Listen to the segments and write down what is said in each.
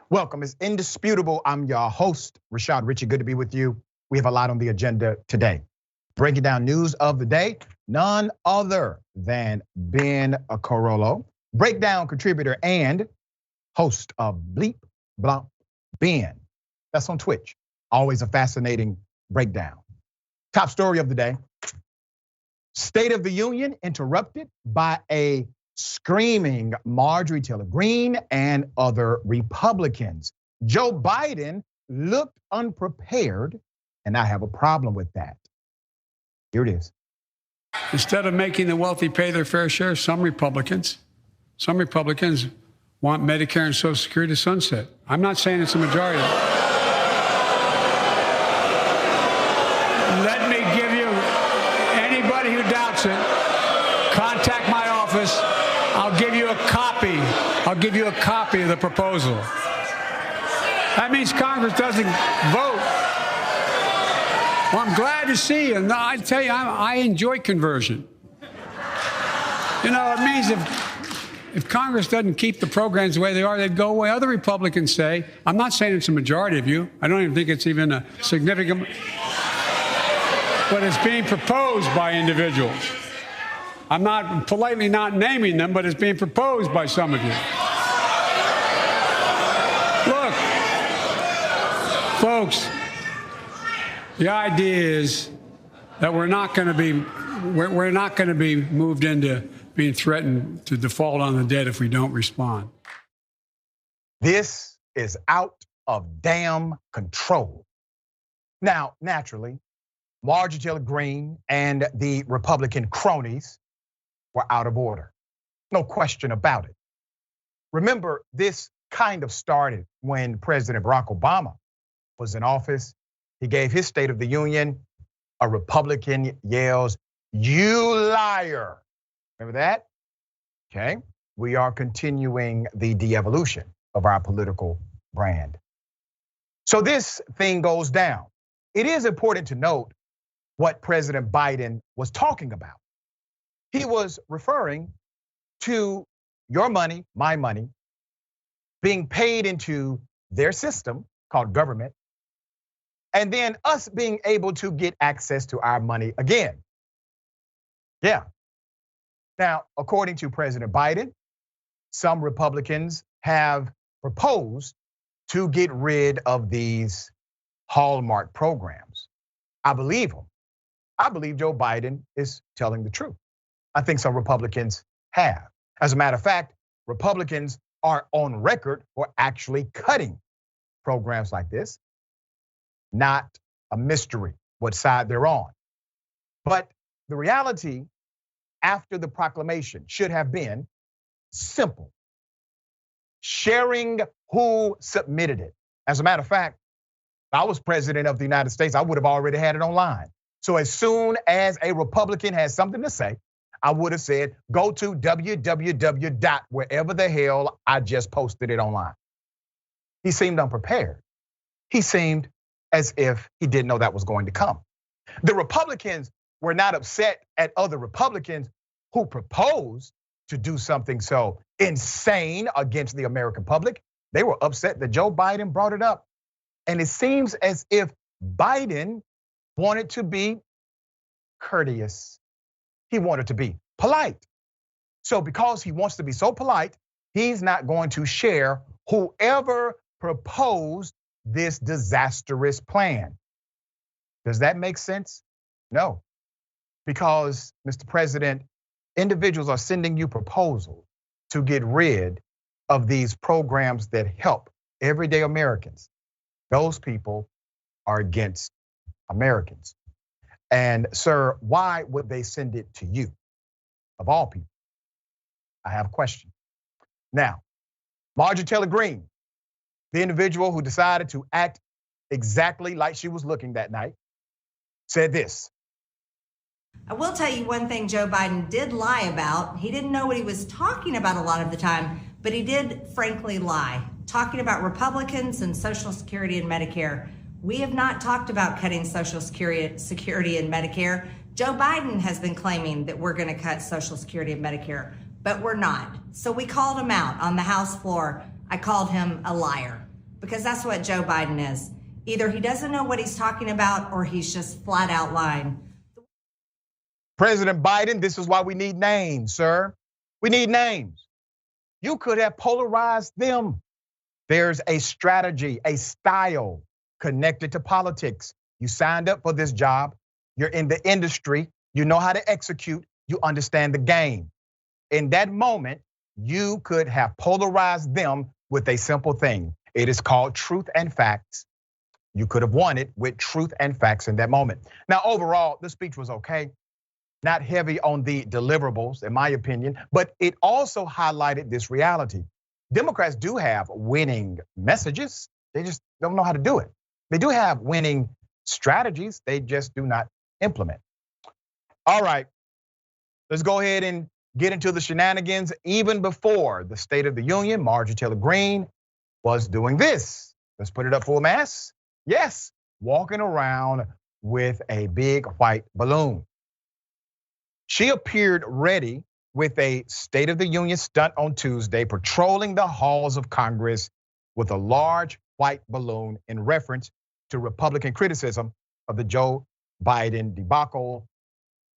Welcome. It's Indisputable. I'm your host, Richey. Good to be with you. We have a lot on the agenda today. Breaking down news of the day, none other than Ben Carollo, breakdown contributor and host of Bleep Blop Ben. That's on Twitch. Always a fascinating breakdown. Top story of the day. State of the Union interrupted by a screaming Marjorie Taylor Greene and other Republicans. Joe Biden looked unprepared, and I have a problem with that. Here it is. Instead of making the wealthy pay their fair share, some Republicans want Medicare and Social Security to sunset. I'm not saying it's a majority. Let me give you, anybody who doubts it, contact my office. I'll give you a copy. I'll give you a copy of the proposal. That means Congress doesn't vote. Well, I'm glad to see you. And I tell you, I enjoy conversion. You know, it means if Congress doesn't keep the programs the way they are, they'd go away. Other Republicans say, I'm not saying it's a majority of you. I don't even think it's even a significant, but it's being proposed by individuals. I'm not politely not naming them, but it's being proposed by some of you. Look, folks, the idea is that we're not going to be moved into being threatened to default on the debt if we don't respond. This is out of damn control. Now, naturally, Marjorie Taylor Greene and the Republican cronies were out of order. No question about it. Remember, this kind of started when President Barack Obama was in office. He gave his State of the Union. A Republican yells, "You liar." Remember that? Okay, we are continuing the de-evolution of our political brand. So this thing goes down. It is important to note what President Biden was talking about. He was referring to your money, my money, being paid into their system called government, and then us being able to get access to our money again. Yeah. Now, according to President Biden, some Republicans have proposed to get rid of these hallmark programs. I believe him. I believe Joe Biden is telling the truth. I think some Republicans have. As a matter of fact, Republicans are on record for actually cutting programs like this. Not a mystery what side they're on. But the reality after the proclamation should have been simple. Sharing who submitted it. As a matter of fact, if I was president of the United States, I would have already had it online. So as soon as a Republican has something to say, I would have said, go to www. Wherever the hell I just posted it online. He seemed unprepared. He seemed as if he didn't know that was going to come. The Republicans were not upset at other Republicans who proposed to do something so insane against the American public. They were upset that Joe Biden brought it up. And it seems as if Biden wanted to be courteous. He wanted to be polite. So because he wants to be so polite, he's not going to share whoever proposed this disastrous plan. Does that make sense? No. Because, Mr. President, individuals are sending you proposals to get rid of these programs that help everyday Americans. Those people are against Americans. And sir, why would they send it to you, of all people? I have a question. Now, Marjorie Taylor Greene, the individual who decided to act exactly like she was looking that night, said this. I will tell you one thing Joe Biden did lie about. He didn't know what he was talking about a lot of the time, but he did frankly lie. Talking about Republicans and Social Security and Medicare. We have not talked about cutting Social Security and Medicare. Joe Biden has been claiming that we're going to cut Social Security and Medicare, but we're not. So we called him out on the House floor. I called him a liar. because that's what Joe Biden is. Either he doesn't know what he's talking about or he's just flat out lying. President Biden, this is why we need names, sir. We need names. You could have polarized them. There's a strategy, a style connected to politics. You signed up for this job. You're in the industry. You know how to execute. You understand the game. In that moment, you could have polarized them with a simple thing. It is called truth and facts. You could have won it with truth and facts in that moment. Now, overall, the speech was okay. Not heavy on the deliverables, in my opinion, but it also highlighted this reality. Democrats do have winning messages. They just don't know how to do it. They do have winning strategies. They just do not implement. All right, let's go ahead and get into the shenanigans. Even before the State of the Union, Marjorie Taylor Greene was doing this. Let's put it up full mass. Yes, walking around with a big white balloon. She appeared ready with a State of the Union stunt on Tuesday, patrolling the halls of Congress with a large white balloon in reference to Republican criticism of the Joe Biden debacle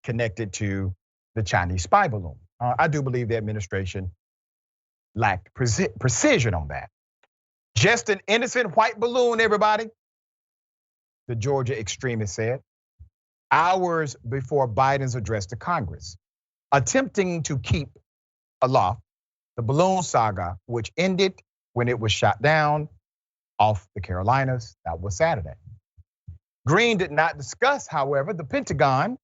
connected to the Chinese spy balloon. I do believe the administration lacked precision on that. Just an innocent white balloon, everybody, the Georgia extremist said, hours before Biden's address to Congress, attempting to keep aloft the balloon saga, which ended when it was shot down off the Carolinas. That was Saturday. Greene did not discuss, however, the Pentagon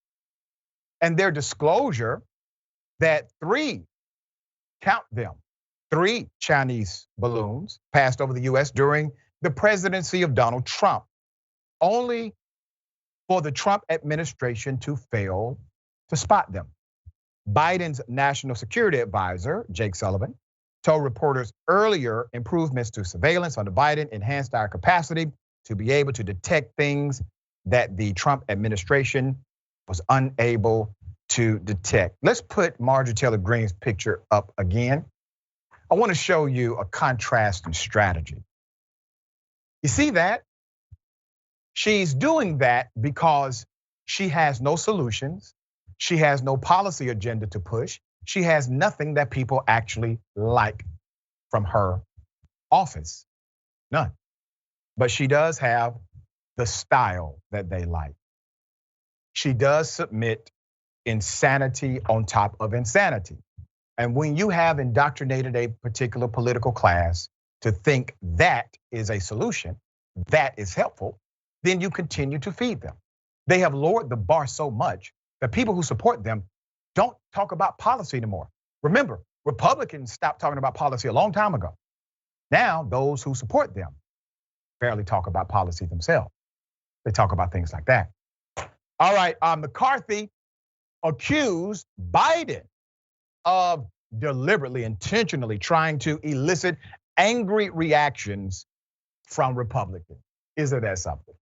and their disclosure that count them, three Chinese balloons passed over the US during the presidency of Donald Trump, only for the Trump administration to fail to spot them. Biden's national security advisor, Jake Sullivan, told reporters earlier improvements to surveillance under Biden enhanced our capacity to be able to detect things that the Trump administration was unable to detect. Let's put Marjorie Taylor Greene's picture up again. I want to show you a contrasting strategy. You see that? She's doing that because she has no solutions. She has no policy agenda to push. She has nothing that people actually like from her office. None. But she does have the style that they like. She does submit insanity on top of insanity. And when you have indoctrinated a particular political class to think that is a solution, that is helpful, then you continue to feed them. They have lowered the bar so much that people who support them don't talk about policy anymore. Remember, Republicans stopped talking about policy a long time ago. Now, those who support them barely talk about policy themselves. They talk about things like that. All right, McCarthy accused Biden of deliberately, intentionally trying to elicit angry reactions from Republicans. Isn't that something?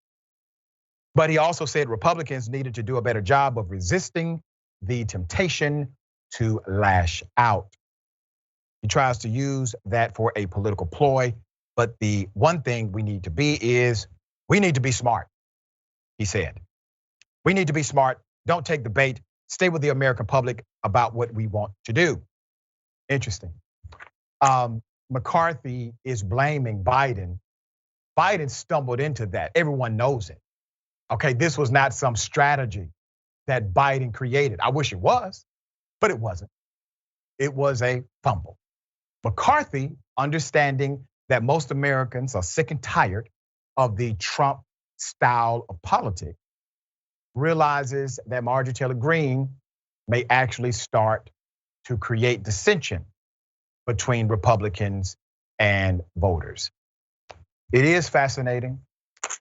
But he also said Republicans needed to do a better job of resisting the temptation to lash out. He tries to use that for a political ploy, but the one thing we need to be is we need to be smart, he said. We need to be smart. Don't take the bait. Stay with the American public about what we want to do. Interesting. McCarthy is blaming Biden. Biden stumbled into that. Everyone knows it. Okay, this was not some strategy that Biden created. I wish it was, but it wasn't. It was a fumble. McCarthy, understanding that most Americans are sick and tired of the Trump style of politics, realizes that Marjorie Taylor Greene may actually start to create dissension between Republicans and voters. It is fascinating.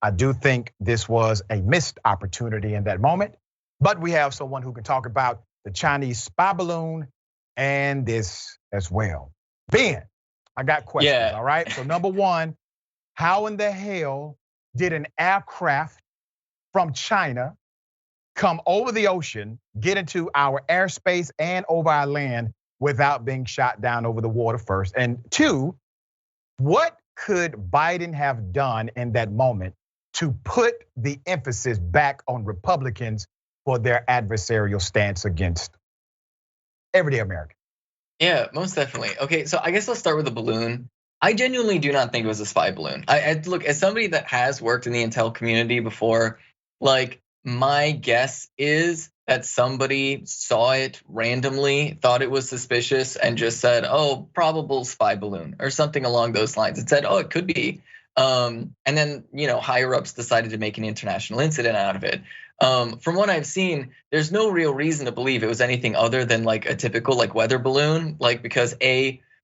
I do think this was a missed opportunity in that moment, but we have someone who can talk about the Chinese spy balloon and this as well. Ben, I got questions, all right? So number one, how in the hell did an aircraft from China come over the ocean, get into our airspace and over our land without being shot down over the water first? And two, what could Biden have done in that moment to put the emphasis back on Republicans for their adversarial stance against everyday Americans? Yeah, most definitely. Okay, so I guess let's start with the balloon. I genuinely do not think it was a spy balloon. I look, as somebody that has worked in the intel community before, like my guess is that somebody saw it randomly, thought it was suspicious, and just said, "Oh, probable spy balloon" or something along those lines. It said, "Oh, it could be." And then higher ups decided to make an international incident out of it. From what I've seen, there's no real reason to believe it was anything other than like a typical like weather balloon, like because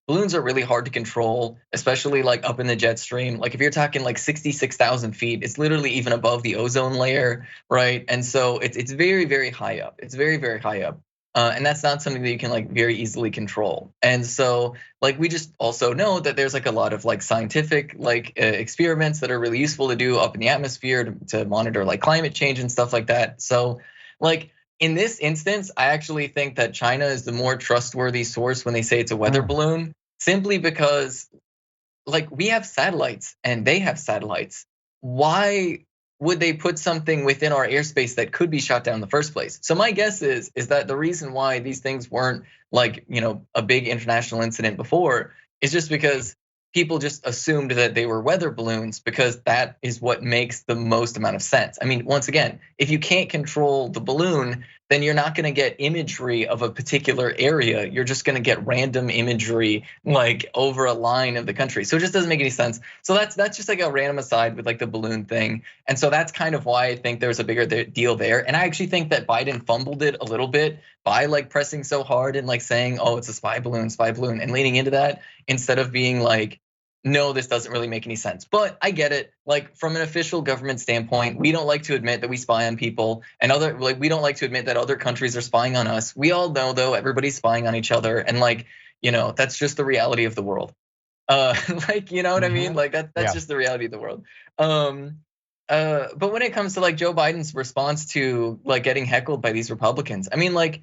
balloons are really hard to control, especially like up in the jet stream. Like if you're talking like 66,000 feet, it's literally even above the ozone layer, right? And so it's very, very high up. It's very, very high up. And that's not something that you can like very easily control. And so like we just also know that there's like a lot of like scientific like experiments that are really useful to do up in the atmosphere to monitor like climate change and stuff like that. So like in this instance, I actually think that China is the more trustworthy source when they say it's a weather balloon, simply because like we have satellites and they have satellites. Why would they put something within our airspace that could be shot down in the first place? So my guess is that the reason why these things weren't like, a big international incident before is just because people just assumed that they were weather balloons because that is what makes the most amount of sense. I mean, once again, if you can't control the balloon, then you're not gonna get imagery of a particular area. You're just gonna get random imagery like over a line of the country. So it just doesn't make any sense. So that's just like a random aside with like the balloon thing. And so that's kind of why I think there's a bigger deal there. And I actually think that Biden fumbled it a little bit by like pressing so hard and like saying, "Oh, it's a spy balloon," and leaning into that instead of being like, "No, this doesn't really make any sense." But I get it. Like from an official government standpoint, we don't like to admit that we spy on people, and we don't like to admit that other countries are spying on us. We all know though everybody's spying on each other, and like that's just the reality of the world. Like what I mean? Like that's just the reality of the world. But when it comes to like Joe Biden's response to like getting heckled by these Republicans, I mean like,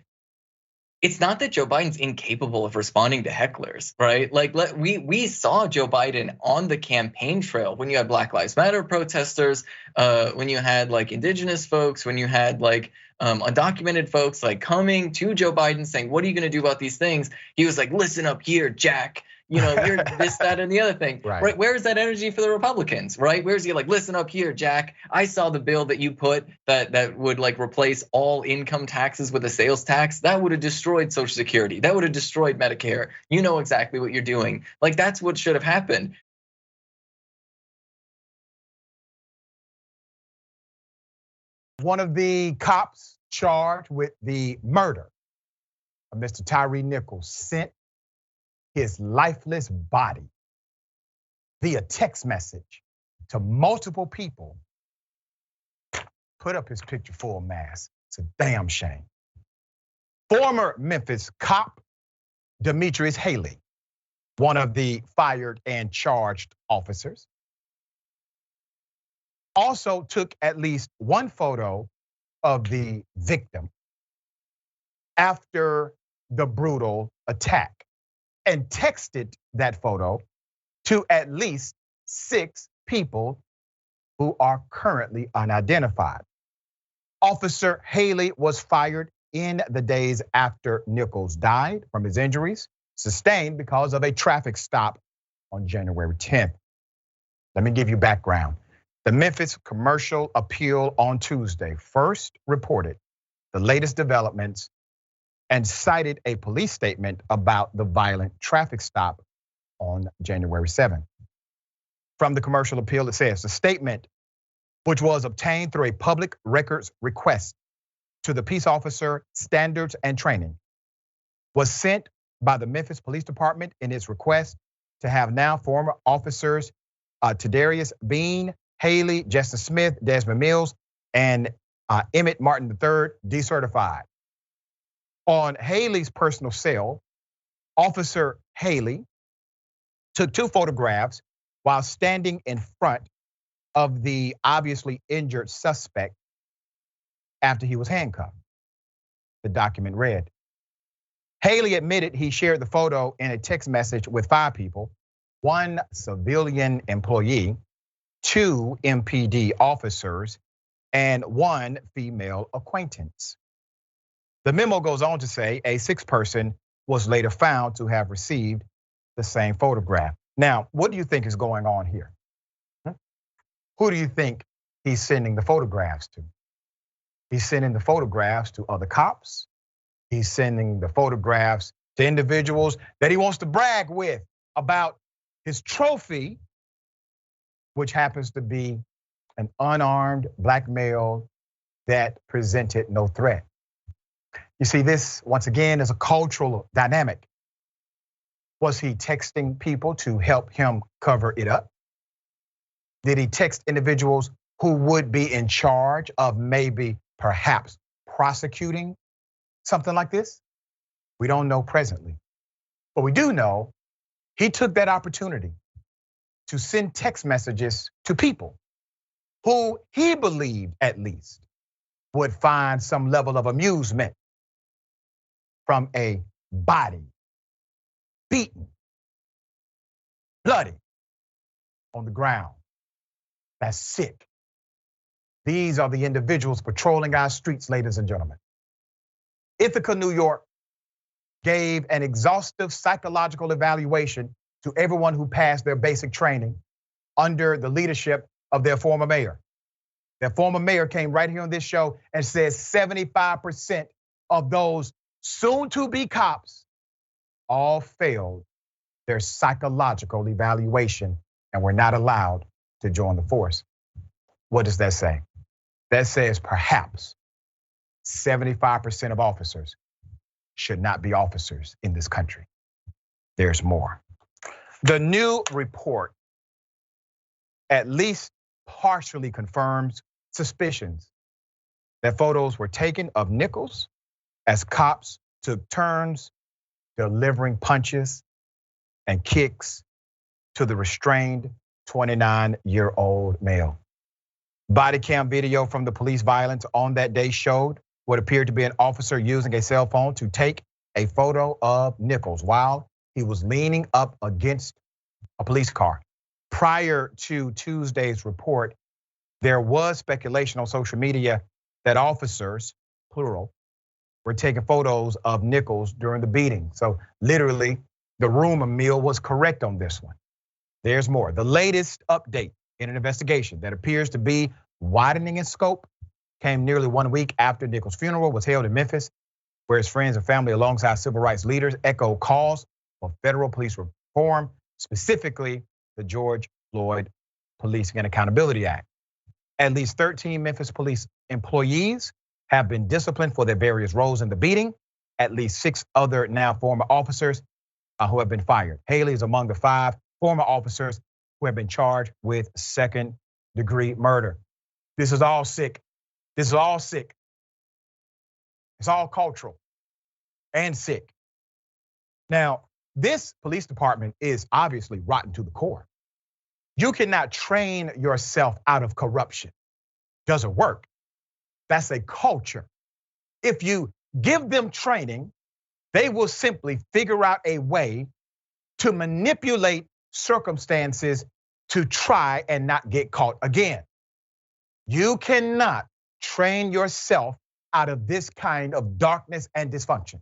it's not that Joe Biden's incapable of responding to hecklers, right? Like we saw Joe Biden on the campaign trail when you had Black Lives Matter protesters, when you had like indigenous folks, when you had like undocumented folks like coming to Joe Biden saying, "What are you gonna do about these things?" He was like, "Listen up here, Jack. You're this, that, and the other thing." Right? Where's that energy for the Republicans, right? Where's he like, "Listen up here, Jack. I saw the bill that you put that would like replace all income taxes with a sales tax. That would have destroyed Social Security. That would have destroyed Medicare. You know exactly what you're doing." Like that's what should have happened. One of the cops charged with the murder of Mr. Tyre Nichols sent his lifeless body via text message to multiple people, put up his picture full mask. It's a damn shame. Former Memphis cop Demetrius Haley, one of the fired and charged officers, also took at least one photo of the victim after the brutal attack and texted that photo to at least 6 people who are currently unidentified. Officer Haley was fired in the days after Nichols died from his injuries sustained because of a traffic stop on January 10th. Let me give you background. The Memphis Commercial Appeal on Tuesday first reported the latest developments and cited a police statement about the violent traffic stop on January 7th. From the Commercial Appeal, it says the statement, which was obtained through a public records request to the Peace Officer Standards and Training, was sent by the Memphis Police Department in its request to have now former officers Tadarius Bean, Haley, Justin Smith, Desmond Mills, and Emmett Martin III decertified. On Haley's personal cell, Officer Haley took 2 photographs while standing in front of the obviously injured suspect after he was handcuffed. The document read, Haley admitted he shared the photo in a text message with 5 people, one civilian employee, 2 MPD officers, and 1 female acquaintance. The memo goes on to say a 6th person was later found to have received the same photograph. Now, what do you think is going on here? Who do you think he's sending the photographs to? He's sending the photographs to other cops. He's sending the photographs to individuals that he wants to brag with about his trophy, which happens to be an unarmed black male that presented no threat. You see, this, once again, is a cultural dynamic. Was he texting people to help him cover it up? Did he text individuals who would be in charge of maybe, perhaps, prosecuting something like this? We don't know presently. But we do know he took that opportunity to send text messages to people who he believed, at least, would find some level of amusement from a body beaten, bloody on the ground. That's sick. These are the individuals patrolling our streets, ladies and gentlemen. Ithaca, New York, gave an exhaustive psychological evaluation to everyone who passed their basic training under the leadership of their former mayor. Their former mayor came right here on this show and said 75% of those soon-to-be cops all failed their psychological evaluation and were not allowed to join the force. What does that say? That says perhaps 75% of officers should not be officers in this country. There's more. The new report at least partially confirms suspicions that photos were taken of Nichols as cops took turns delivering punches and kicks to the restrained 29-year-old male. Body cam video from the police violence on that day showed what appeared to be an officer using a cell phone to take a photo of Nichols while he was leaning up against a police car. Prior to Tuesday's report, there was speculation on social media that officers, plural, were taking photos of Nichols during the beating. So literally, the rumor mill was correct on this one. There's more. The latest update in an investigation that appears to be widening in scope came nearly 1 week after Nichols' funeral was held in Memphis, where his friends and family alongside civil rights leaders echoed calls for federal police reform, specifically the George Floyd Policing and Accountability Act. At least 13 Memphis police employees have been disciplined for their various roles in the beating. At least 6 other now former officers who have been fired. Haley is among the 5 former officers who have been charged with second-degree murder. This is all sick. This is all sick. It's all cultural and sick. Now, this police department is obviously rotten to the core. You cannot train yourself out of corruption. Doesn't work. That's a culture. If you give them training, they will simply figure out a way to manipulate circumstances to try and not get caught again. You cannot train yourself out of this kind of darkness and dysfunction.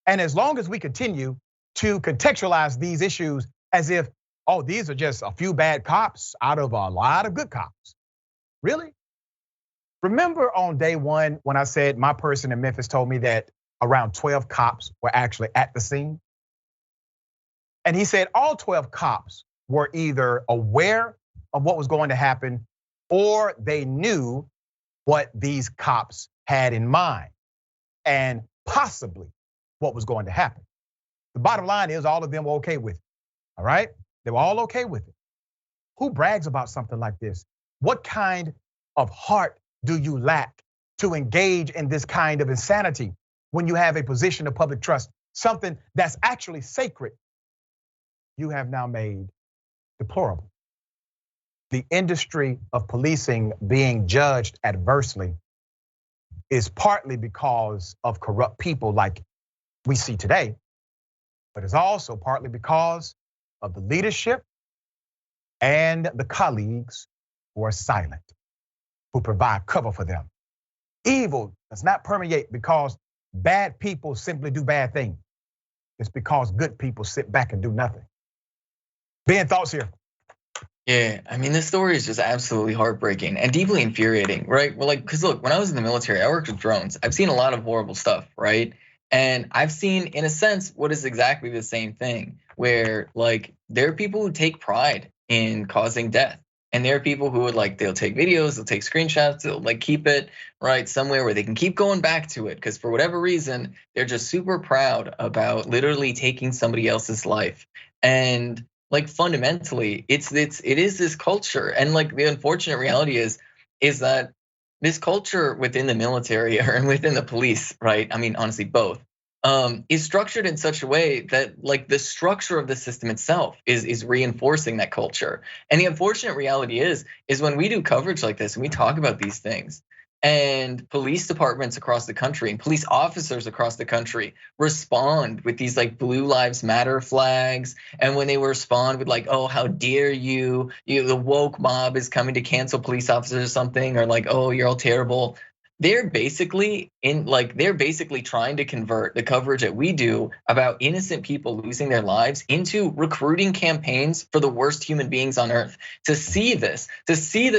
And as long as we continue to contextualize these issues as if, oh, these are just a few bad cops out of a lot of good cops. Really? Remember on day one when I said my person in Memphis told me that around 12 cops were actually at the scene? And he said all 12 cops were either aware of what was going to happen or they knew what these cops had in mind and possibly what was going to happen. The bottom line is all of them were okay with it, all right? They were all okay with it. Who brags about something like this? What kind of heart do you lack to engage in this kind of insanity when you have a position of public trust, something that's actually sacred? You have now made deplorable. The industry of policing being judged adversely is partly because of corrupt people like we see today, but it's also partly because of the leadership and the colleagues who are silent, who provide cover for them. Evil does not permeate because bad people simply do bad things. It's because good people sit back and do nothing. Ben, thoughts here? Yeah, I mean, this story is just absolutely heartbreaking and deeply infuriating, right? Well, like, because look, when I was in the military, I worked with drones. I've seen a lot of horrible stuff, right? And I've seen, in a sense, what is exactly the same thing, where like there are people who take pride in causing death. And there are people who would like, they'll take videos, they'll take screenshots, they'll like keep it right somewhere where they can keep going back to it. Because for whatever reason, they're just super proud about literally taking somebody else's life. And like fundamentally, it is this culture. And like the unfortunate reality is that this culture within the military and within the police, right? I mean, honestly, both. Is structured in such a way that like the structure of the system itself is reinforcing that culture. And the unfortunate reality is when we do coverage like this and we talk about these things, and police departments across the country and police officers across the country respond with these like Blue Lives Matter flags. And when they respond with like, oh, how dare you, the woke mob is coming to cancel police officers or something, or like, oh, you're all terrible. They're basically trying to convert the coverage that we do about innocent people losing their lives into recruiting campaigns for the worst human beings on earth. To see that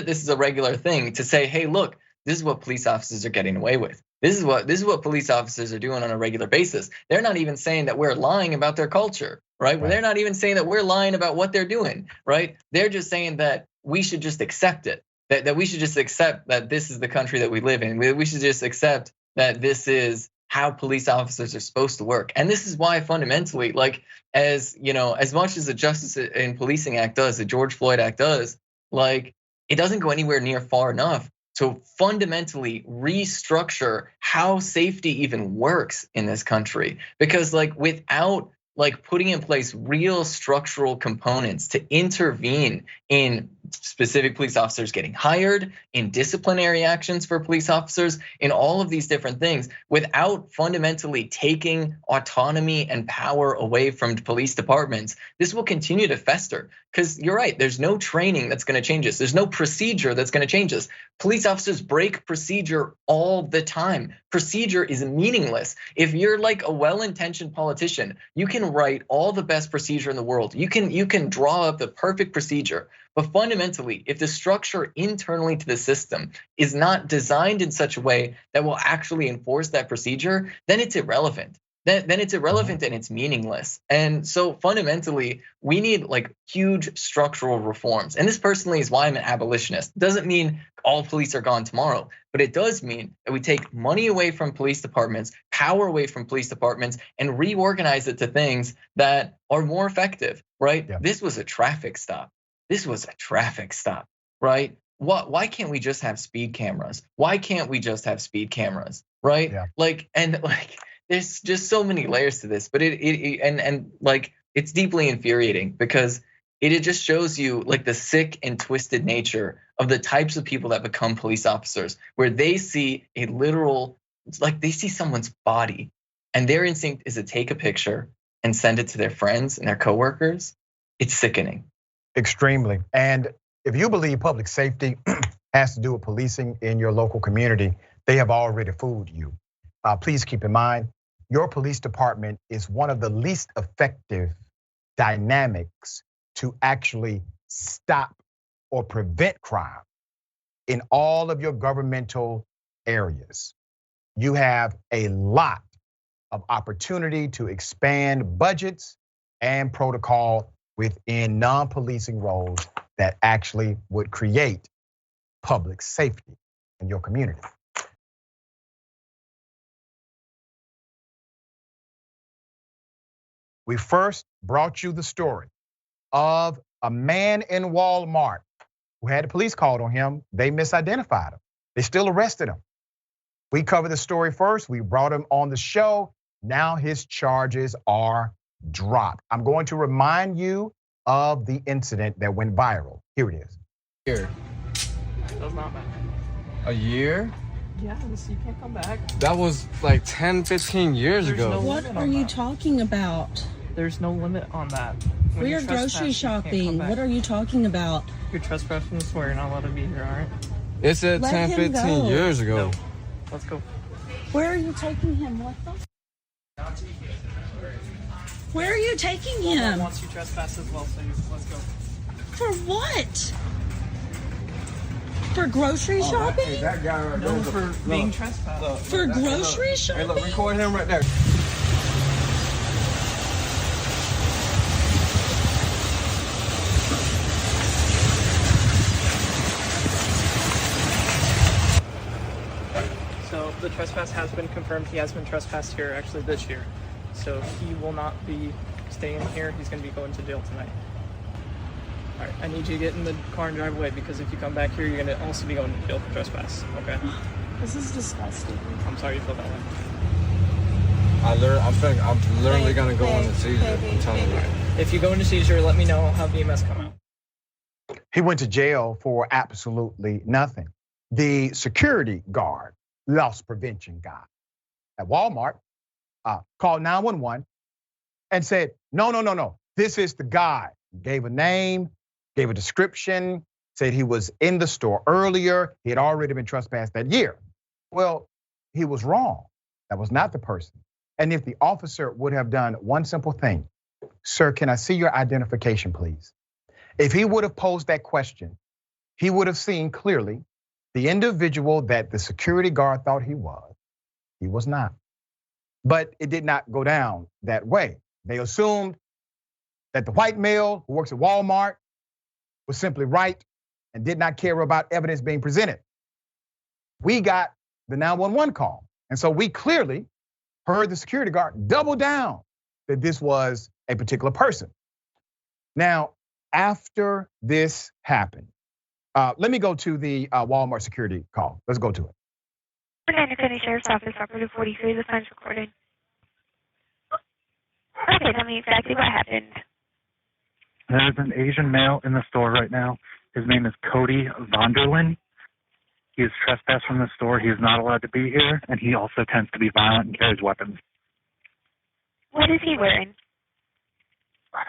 this is a regular thing, to say, hey, look, this is what police officers are getting away with. This is what police officers are doing on a regular basis. They're not even saying that we're lying about their culture, right? They're not even saying that we're lying about what they're doing, right? They're just saying that we should just accept it. That we should just accept that this is the country that we live in. We should just accept that this is how police officers are supposed to work. And this is why fundamentally, like, as you know, as much as the Justice in Policing Act does, the George Floyd Act does, like, it doesn't go anywhere near far enough to fundamentally restructure how safety even works in this country. Because like without like putting in place real structural components to intervene in specific police officers getting hired, in disciplinary actions for police officers, in all of these different things, without fundamentally taking autonomy and power away from police departments, this will continue to fester. Because you're right, there's no training that's gonna change this. There's no procedure that's gonna change this. Police officers break procedure all the time. Procedure is meaningless. If you're like a well-intentioned politician, you can write all the best procedure in the world. You can draw up the perfect procedure. But fundamentally, if the structure internally to the system is not designed in such a way that will actually enforce that procedure, then it's irrelevant. Then it's irrelevant and it's meaningless. And so fundamentally, we need like huge structural reforms. And this personally is why I'm an abolitionist. Doesn't mean all police are gone tomorrow, but it does mean that we take money away from police departments, power away from police departments, and reorganize it to things that are more effective, right? Yeah. This was a traffic stop. Right? Why can't we just have speed cameras? Why can't we just have speed cameras, right? Yeah. Like, and like, there's just so many layers to this, but it's deeply infuriating because it just shows you like the sick and twisted nature of the types of people that become police officers, where they see a literal, like they see someone's body and their instinct is to take a picture and send it to their friends and their coworkers. It's sickening. Extremely. And if you believe public safety has to do with policing in your local community, they have already fooled you. Please keep in mind, your police department is one of the least effective dynamics to actually stop or prevent crime in all of your governmental areas. You have a lot of opportunity to expand budgets and protocol within non-policing roles that actually would create public safety in your community. We first brought you the story of a man in Walmart who had a police called on him. They misidentified him. They still arrested him. We covered the story first. We brought him on the show. Now his charges are dropped. I'm going to remind you of the incident that went viral. Here it is. Here. That's not bad. A year? Yes, you can't come back. That was like 10, 15 years ago. No What are you talking about? There's no limit on that. When We're you trespass, grocery you can't come shopping. back. What are you talking about? You're trespassing the store. You're not allowed to be here, all right? It said Let 10, him 15 go. years ago. No. Let's go. Where are you taking him? What the? Where are you taking Mom him? wants you trespass as well, so let's go. For what? For grocery shopping? Hey, that guy right No, there. for being trespassed. For grocery shopping? Hey, look, record him right there. So the trespass has been confirmed. He has been trespassed here actually this year. So he will not be staying here. He's going to be going to jail tonight. All right, I need you to get in the car and drive away because if you come back here, you're going to also be going to jail for trespass. Okay? This is disgusting. I'm sorry you feel that way. I'm literally gonna go on the seizure. I'm telling you. If you go into seizure, let me know. I'll have EMS come out. He went to jail for absolutely nothing. The security guard, loss prevention guy at Walmart, called 911 and said, no. This is the guy. Gave a name, gave a description, said he was in the store earlier. He had already been trespassed that year. Well, he was wrong. That was not the person. And if the officer would have done one simple thing, sir, can I see your identification, please? If he would have posed that question, he would have seen clearly the individual that the security guard thought he was not. But it did not go down that way. They assumed that the white male who works at Walmart was simply right and did not care about evidence being presented. We got the 911 call. And so we clearly heard the security guard double down that this was a particular person. Now, after this happened, let me go to the Walmart security call. Let's go to it. Fernando County Sheriff's Office, Operative 43, the phone's recorded. Okay, tell me exactly what happened. There's an Asian male in the store right now. His name is Cody Vonderlin. He is trespassed from the store. He is not allowed to be here, and he also tends to be violent and carries weapons. What is he wearing?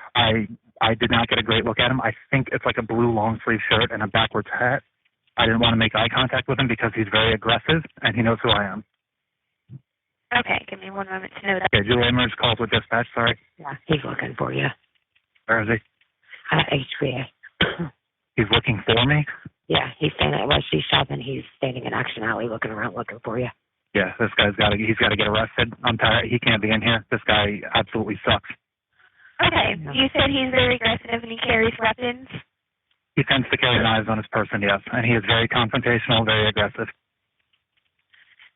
I did not get a great look at him. I think it's like a blue long sleeve shirt and a backwards hat. I didn't want to make eye contact with him because he's very aggressive, and he knows who I am. Okay, give me one moment to know that. Okay, Julie Emers calls with dispatch, sorry. Yeah, he's looking for you. Where is he? HVA. He's looking for me? Yeah, he's standing at West East Shop and he's standing in Action Alley looking around looking for you. Yeah, this guy's he's got to get arrested. I'm tired. He can't be in here. This guy absolutely sucks. Okay, you said he's very aggressive and he carries weapons? He tends to carry knives on his person, yes. And he is very confrontational, very aggressive.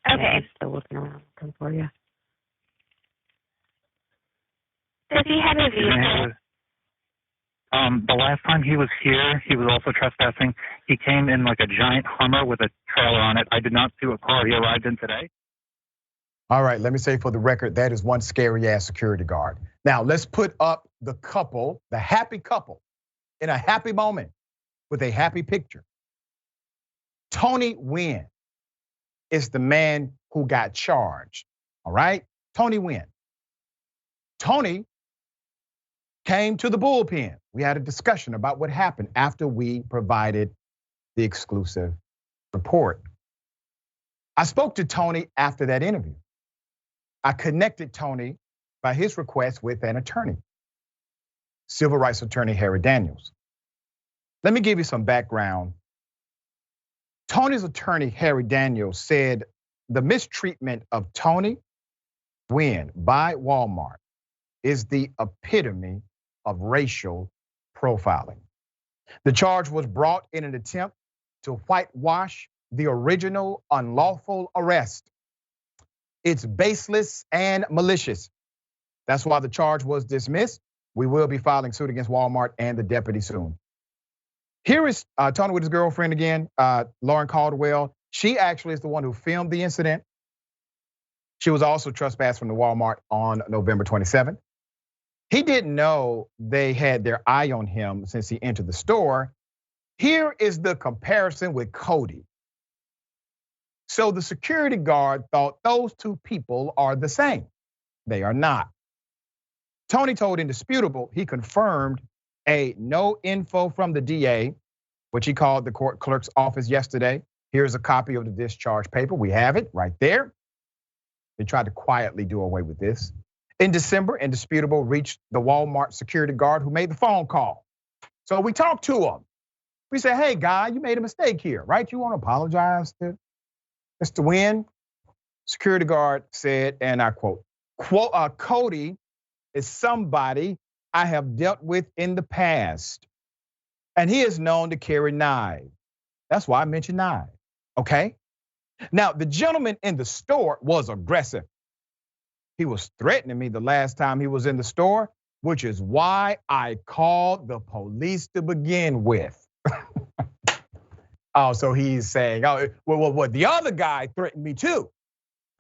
Okay. Yeah, he's still looking around looking for you. Does he have a vehicle? The last time he was here, he was also trespassing. He came in like a giant Hummer with a trailer on it. I did not see what car he arrived in today. All right, let me say for the record, that is one scary ass security guard. Now let's put up the couple, the happy couple, in a happy moment with a happy picture. Tony Nguyen is the man who got charged, all right? Tony Nguyen. Tony came to the bullpen. We had a discussion about what happened after we provided the exclusive report. I spoke to Tony after that interview. I connected Tony by his request with an attorney, civil rights attorney Harry Daniels. Let me give you some background. Tony's attorney, Harry Daniels, said the mistreatment of Tony Nguyen by Walmart is the epitome of racial profiling. The charge was brought in an attempt to whitewash the original unlawful arrest. It's baseless and malicious. That's why the charge was dismissed. We will be filing suit against Walmart and the deputy soon. Here is Tony with his girlfriend again, Lauren Caldwell. She actually is the one who filmed the incident. She was also trespassed from the Walmart on November 27th. He didn't know they had their eye on him since he entered the store. Here is the comparison with Cody. So the security guard thought those two people are the same. They are not. Tony told Indisputable he confirmed a no info from the DA, which he called the court clerk's office yesterday. Here's a copy of the discharge paper. We have it right there. They tried to quietly do away with this. In December, Indisputable reached the Walmart security guard who made the phone call. So we talked to him. We said, hey, guy, you made a mistake here, right? You want to apologize to Mr. Nguyen? Security guard said, and I quote, Cody is somebody I have dealt with in the past, and he is known to carry knives. That's why I mentioned knives, okay? Now, the gentleman in the store was aggressive. He was threatening me the last time he was in the store, which is why I called the police to begin with. Oh, so he's saying, oh, well, the other guy threatened me too,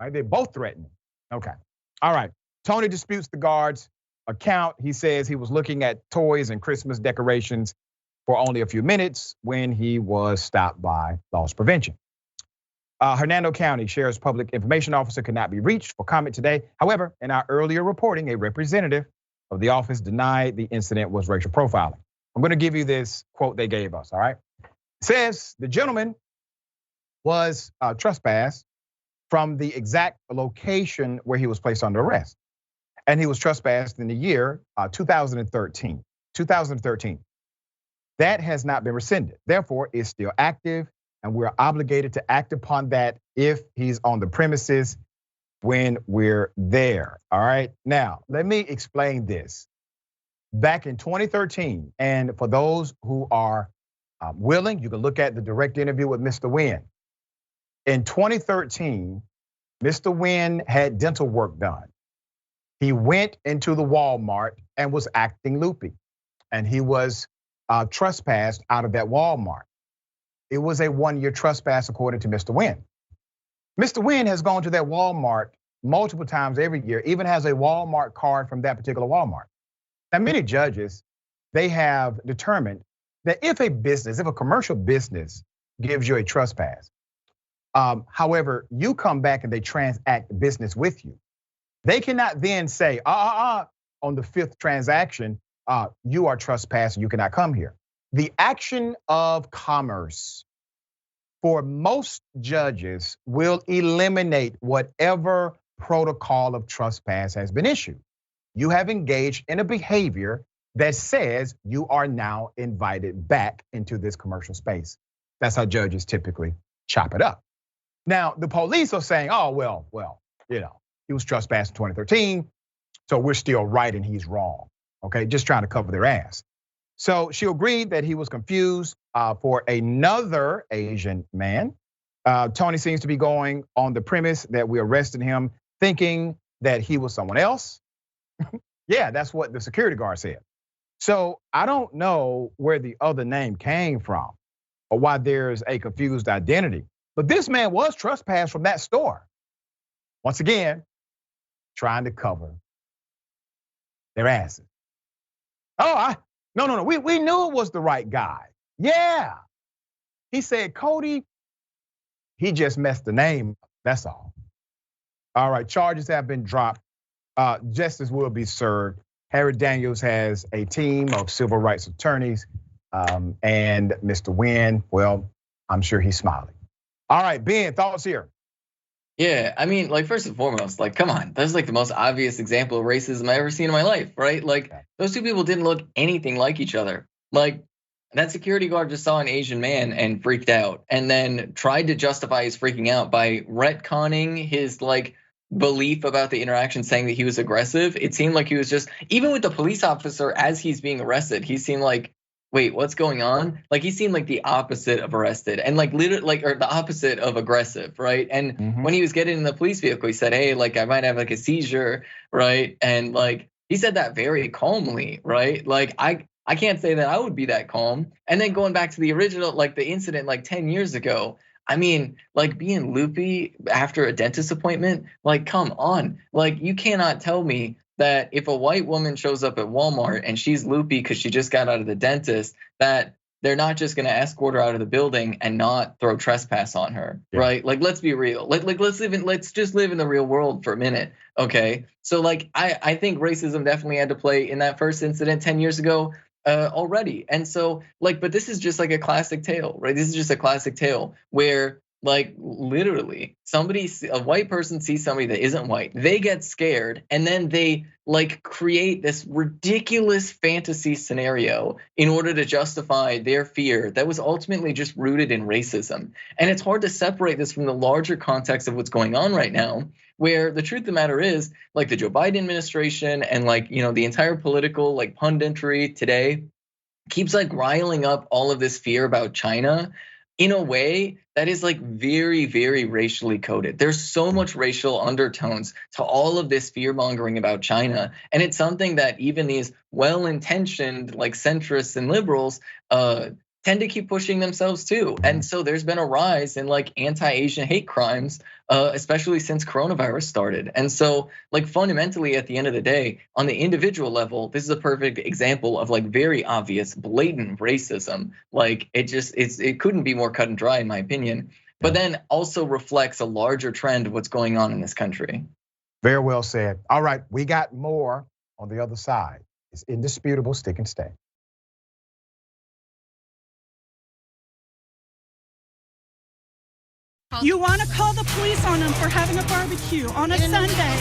right? They both threatened me. Okay, all right. Tony disputes the guard's account. He says he was looking at toys and Christmas decorations for only a few minutes when he was stopped by loss prevention. Hernando County Sheriff's Public Information Officer could not be reached for comment today. However, in our earlier reporting, a representative of the office denied the incident was racial profiling. I'm going to give you this quote they gave us, all right? It says the gentleman was trespassed from the exact location where he was placed under arrest. And he was trespassed in the year 2013. 2013. That has not been rescinded. Therefore, it's still active, and we're obligated to act upon that if he's on the premises when we're there, all right? Now, let me explain this. Back in 2013, and for those who are willing, you can look at the direct interview with Mr. Nguyen. In 2013, Mr. Nguyen had dental work done. He went into the Walmart and was acting loopy, and he was trespassed out of that Walmart. It was a 1-year trespass according to Mr. Nguyen. Mr. Nguyen has gone to that Walmart multiple times every year, even has a Walmart card from that particular Walmart. Now, many judges, they have determined that if a commercial business gives you a trespass, however, you come back and they transact business with you, they cannot then say, on the 5th transaction, you are trespassing, you cannot come here. The action of commerce for most judges will eliminate whatever protocol of trespass has been issued. You have engaged in a behavior that says you are now invited back into this commercial space. That's how judges typically chop it up. Now, the police are saying, oh, well, he was trespassed in 2013, so we're still right and he's wrong, okay? Just trying to cover their ass. So she agreed that he was confused for another Asian man. Tony seems to be going on the premise that we arrested him thinking that he was someone else. Yeah, that's what the security guard said. So I don't know where the other name came from or why there's a confused identity. But this man was trespassed from that store. Once again, trying to cover their asses. Oh, no, we knew it was the right guy. Yeah. He said, Cody, he just messed the name up, that's all. All right, charges have been dropped. Justice will be served. Harry Daniels has a team of civil rights attorneys, and Mr. Nguyen, well, I'm sure he's smiling. All right, Ben, thoughts here? Yeah, I mean, like, first and foremost, like, come on, that's like the most obvious example of racism I've ever seen in my life, right? Like, those two people didn't look anything like each other. Like, that security guard just saw an Asian man and freaked out, and then tried to justify his freaking out by retconning his, like, belief about the interaction, saying that he was aggressive. It seemed like he was just, even with the police officer as he's being arrested, he seemed like, wait, what's going on? Like, he seemed like the opposite of arrested and like literally like, or the opposite of aggressive, right? And when he was getting in the police vehicle, he said, hey, like, I might have like a seizure, right? And like, he said that very calmly, right? Like, I can't say that I would be that calm. And then going back to the original, like the incident like 10 years ago, I mean, like being loopy after a dentist appointment, like, come on. Like, you cannot tell me that if a white woman shows up at Walmart and she's loopy because she just got out of the dentist, that they're not just going to escort her out of the building and not throw trespass on her, right? Like, let's be real. Let's just live in the real world for a minute, okay? So like, I think racism definitely had to play in that first incident 10 years ago already. And so like, but this is just like a classic tale, right? This is just a classic tale where like literally a white person sees somebody that isn't white, they get scared, and then they like create this ridiculous fantasy scenario in order to justify their fear that was ultimately just rooted in racism. And it's hard to separate this from the larger context of what's going on right now, where the truth of the matter is like the Joe Biden administration and like, you know, the entire political like punditry today keeps like riling up all of this fear about China in a way that is like very, very racially coded. There's so much racial undertones to all of this fear mongering about China. And it's something that even these well-intentioned like centrists and liberals tend to keep pushing themselves too. And so there's been a rise in like anti-Asian hate crimes, especially since coronavirus started. And so like fundamentally at the end of the day, on the individual level, this is a perfect example of like very obvious, blatant racism. Like it couldn't be more cut and dry in my opinion, but then also reflects a larger trend of what's going on in this country. Very well said. All right, we got more on the other side. It's indisputable, stick and stay. You want to call the police on him for having a barbecue on a Sunday.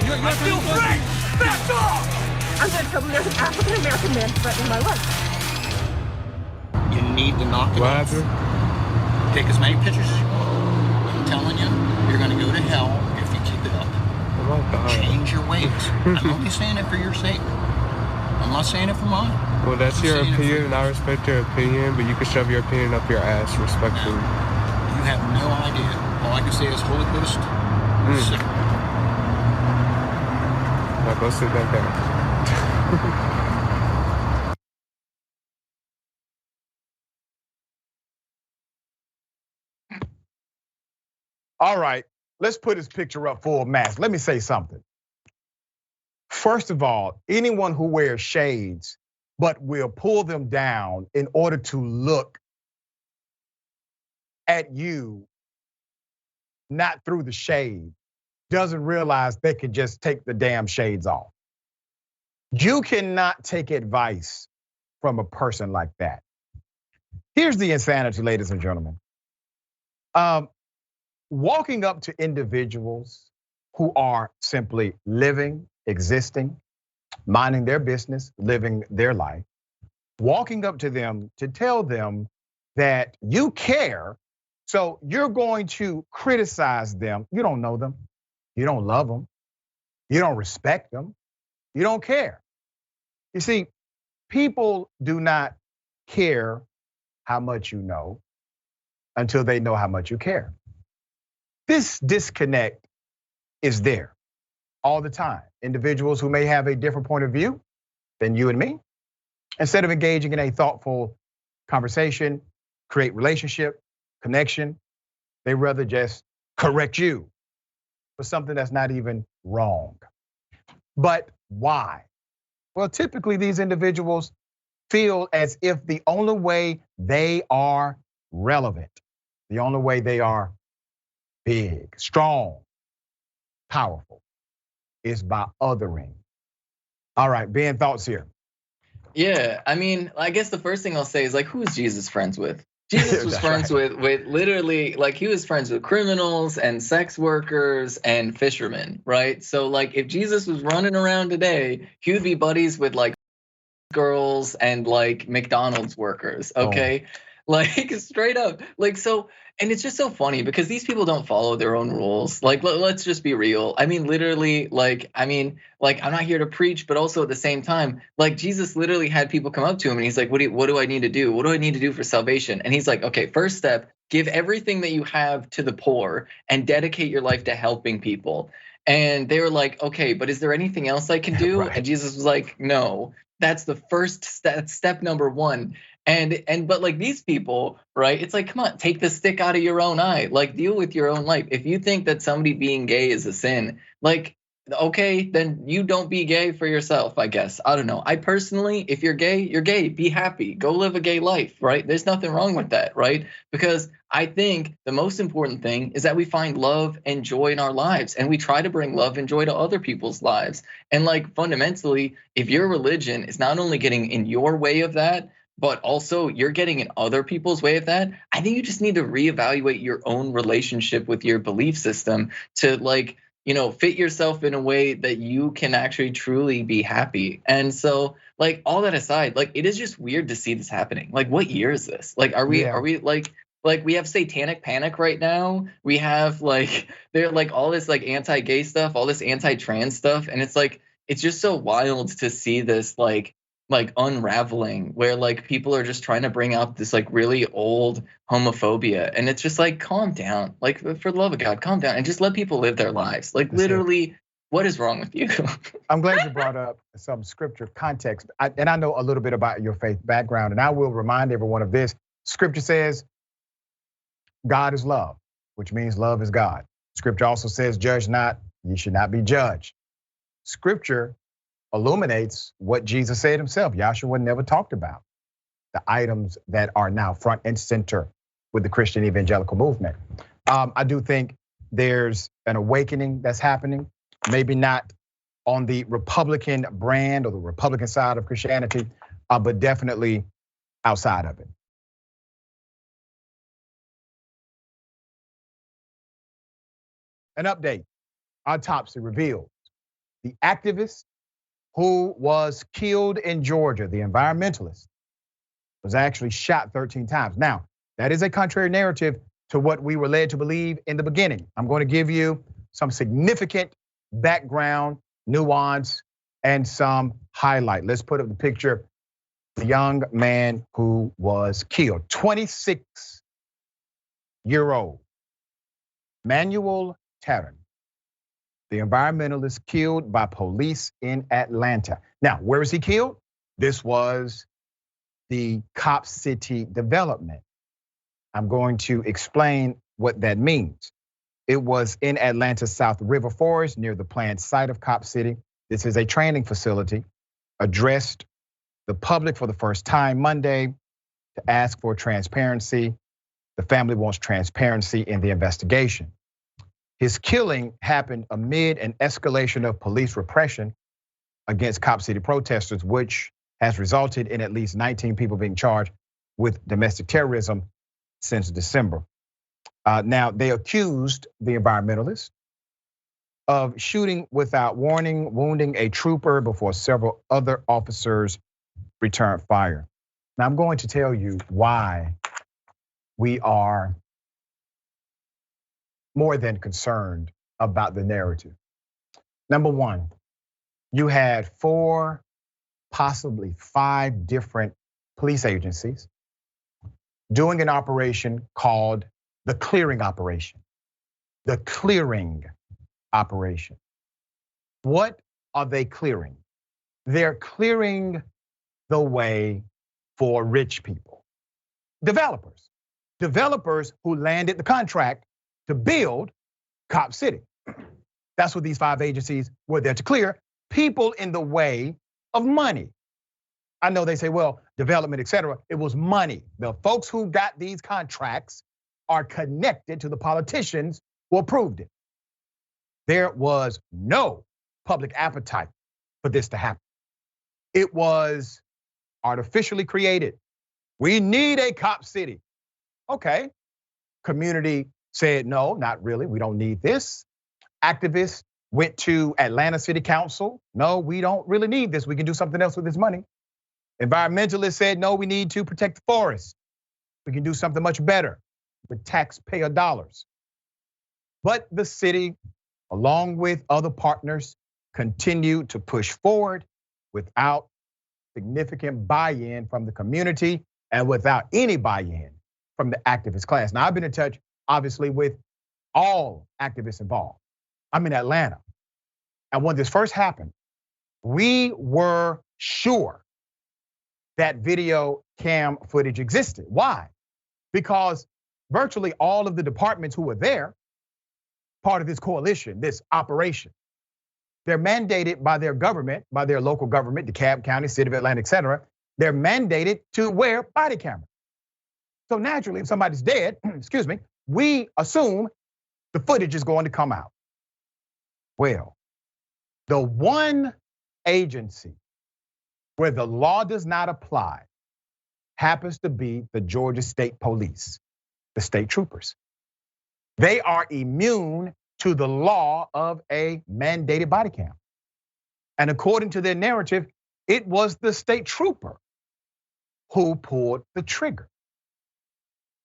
I feel great! Back off! I'm going to tell them there's an African-American man threatening my life. You need to knock it off. Take as many pictures as you want. I'm telling you, you're going to go to hell if you keep it up. Change your ways. I'm only saying it for your sake. I'm not saying it for mine. Well, that's your opinion, and I respect your opinion, but you can shove your opinion up your ass respectfully. You have no idea. All I can say is Holy Ghost. Sick. Now go sit that down. All right, let's put his picture up full mask. Let me say something. First of all, anyone who wears shades but will pull them down in order to look at you, not through the shade, doesn't realize they can just take the damn shades off. You cannot take advice from a person like that. Here's the insanity, ladies and gentlemen. Walking up to individuals who are simply living, existing, minding their business, living their life, walking up to them to tell them that you care, so you're going to criticize them. You don't know them. You don't love them. You don't respect them. You don't care. You see, people do not care how much you know until they know how much you care. This disconnect is there all the time. Individuals who may have a different point of view than you and me, instead of engaging in a thoughtful conversation, create relationship, connection, they rather just correct you for something that's not even wrong. But why? Well, typically these individuals feel as if the only way they are relevant, the only way they are big, strong, powerful, is by othering. All right, Ben, thoughts here? Yeah, I mean, I guess the first thing I'll say is like, who is Jesus friends with? Jesus was friends with literally, like he was friends with criminals and sex workers and fishermen, right? So like if Jesus was running around today, he would be buddies with like girls and like McDonald's workers, okay? Like straight up, like so. And it's just so funny because these people don't follow their own rules. Like, let's just be real. I mean, literally, I'm not here to preach, but also at the same time, like Jesus literally had people come up to him and he's like, what do I need to do? What do I need to do for salvation? And he's like, okay, first step, give everything that you have to the poor and dedicate your life to helping people. And they were like, okay, but is there anything else I can do? Right. And Jesus was like, no, that's the first step number one. But like these people, right? It's like, come on, take the stick out of your own eye. Like deal with your own life. If you think that somebody being gay is a sin, like okay, then you don't be gay for yourself, I guess. I don't know. I personally, if you're gay, you're gay. Be happy. Go live a gay life, right? There's nothing wrong with that, right? Because I think the most important thing is that we find love and joy in our lives, and we try to bring love and joy to other people's lives. And like fundamentally, if your religion is not only getting in your way of that, but also you're getting in other people's way of that, I think you just need to reevaluate your own relationship with your belief system to like, fit yourself in a way that you can actually truly be happy. And so like all that aside, like it is just weird to see this happening. Like what year is this? Like are we like we have satanic panic right now? We have like they're like all this like anti-gay stuff, all this anti-trans stuff, and it's like it's just so wild to see this like unraveling where like people are just trying to bring out this like really old homophobia, and it's just like calm down, like for the love of God, calm down and just let people live their lives. Like literally, what is wrong with you? I'm glad you brought up some scripture context, and I know a little bit about your faith background, and I will remind everyone of this. Scripture says God is love, which means love is God. Scripture also says judge not, ye should not be judged. Scripture illuminates what Jesus said himself. Yahshua never talked about the items that are now front and center with the Christian evangelical movement. I do think there's an awakening that's happening, maybe not on the Republican brand or the Republican side of Christianity, but definitely outside of it. An update, autopsy reveals the activist who was killed in Georgia, the environmentalist, was actually shot 13 times. Now, that is a contrary narrative to what we were led to believe in the beginning. I'm going to give you some significant background, nuance, and some highlight. Let's put up the picture. The young man who was killed, 26-year-old Manuel Tyre, the environmentalist killed by police in Atlanta. Now, where was he killed? This was the Cop City development. I'm going to explain what that means. It was in Atlanta's South River Forest near the planned site of Cop City. This is a training facility addressed the public for the first time Monday to ask for transparency. The family wants transparency in the investigation. His killing happened amid an escalation of police repression against Cop City protesters, which has resulted in at least 19 people being charged with domestic terrorism since December. Now, they accused the environmentalist of shooting without warning, wounding a trooper before several other officers returned fire. Now, I'm going to tell you why we are more than concerned about the narrative. Number one, you had 4, possibly 5 different police agencies doing an operation called the clearing operation. The clearing operation. What are they clearing? They're clearing the way for rich people, developers who landed the contract to build Cop City. That's what these 5 agencies were there to clear, people in the way of money. I know they say, well, development, et cetera. It was money. The folks who got these contracts are connected to the politicians who approved it. There was no public appetite for this to happen. It was artificially created. We need a Cop City. Okay, community said, no, not really, we don't need this. Activists went to Atlanta City Council. No, we don't really need this. We can do something else with this money. Environmentalists said, no, we need to protect the forest. We can do something much better with taxpayer dollars. But the city, along with other partners, continued to push forward without significant buy-in from the community and without any buy-in from the activist class. Now, I've been in touch, obviously, with all activists involved. I'm in Atlanta. And when this first happened, we were sure that video cam footage existed. Why? Because virtually all of the departments who were there, part of this coalition, this operation, They're mandated by their government, by their local government, DeKalb County, City of Atlanta, et cetera. They're mandated to wear body cameras. So naturally, if somebody's dead, excuse me, we assume the footage is going to come out. Well, the one agency where the law does not apply happens to be the Georgia State Police, the state troopers. They are immune to the law of a mandated body cam. And according to their narrative, it was the state trooper who pulled the trigger.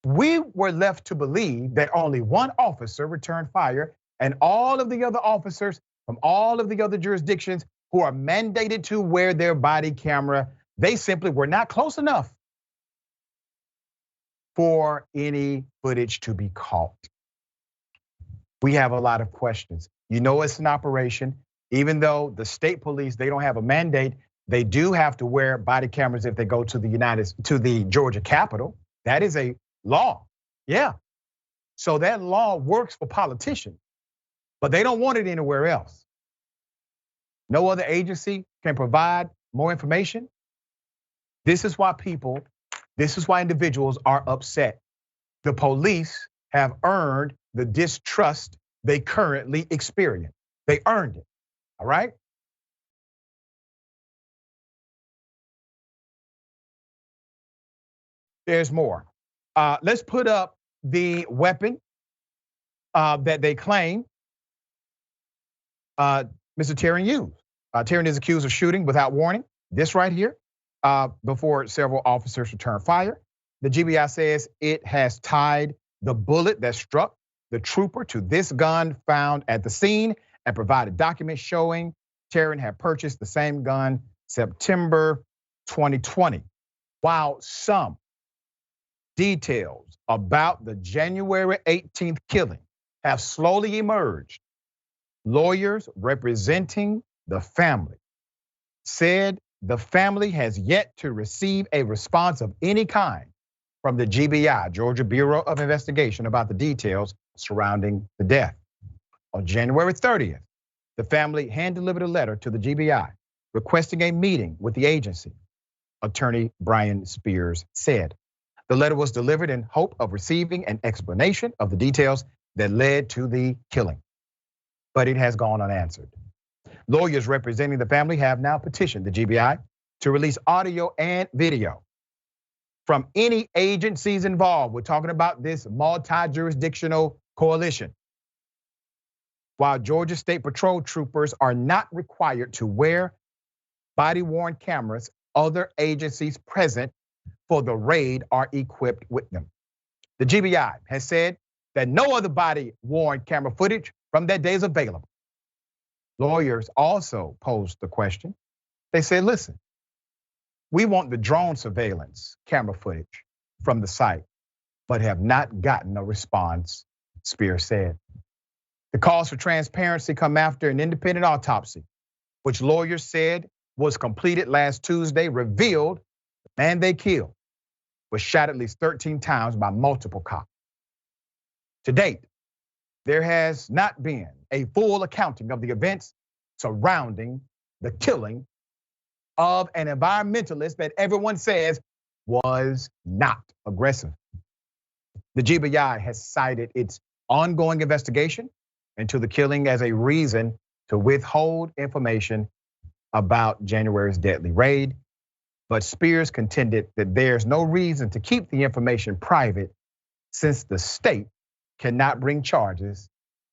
We were left to believe that only one officer returned fire, and all of the other officers from all of the other jurisdictions who are mandated to wear their body camera, they simply were not close enough for any footage to be caught. We have a lot of questions. You know, it's an operation. Even though the state police, they don't have a mandate, they do have to wear body cameras if they go to the Georgia Capitol. That is a law. Yeah. So that law works for politicians, but they don't want it anywhere else. No other agency can provide more information. This is why individuals are upset. The police have earned the distrust they currently experience. They earned it, all right? There's more. Let's put up the weapon that they claim Mr. Tyre used. Tyre is accused of shooting without warning. This right here, before several officers returned fire. The GBI says it has tied the bullet that struck the trooper to this gun found at the scene and provided documents showing Tyre had purchased the same gun September 2020. While some details about the January 18th killing have slowly emerged, lawyers representing the family said the family has yet to receive a response of any kind from the GBI, Georgia Bureau of Investigation, about the details surrounding the death. On January 30th, the family hand-delivered a letter to the GBI requesting a meeting with the agency, attorney Brian Spears said. The letter was delivered in hope of receiving an explanation of the details that led to the killing, but it has gone unanswered. Lawyers representing the family have now petitioned the GBI to release audio and video from any agencies involved. We're talking about this multi-jurisdictional coalition. While Georgia State Patrol troopers are not required to wear body-worn cameras, other agencies present for the raid are equipped with them. The GBI has said that no other body-worn camera footage from that day is available. Lawyers also posed the question. They said, listen, we want the drone surveillance camera footage from the site, but have not gotten a response, Spears said. The calls for transparency come after an independent autopsy, which lawyers said was completed last Tuesday, revealed the man they killed was shot at least 13 times by multiple cops. To date, there has not been a full accounting of the events surrounding the killing of an environmentalist that everyone says was not aggressive. The GBI has cited its ongoing investigation into the killing as a reason to withhold information about January's deadly raid. But Spears contended that there's no reason to keep the information private since the state cannot bring charges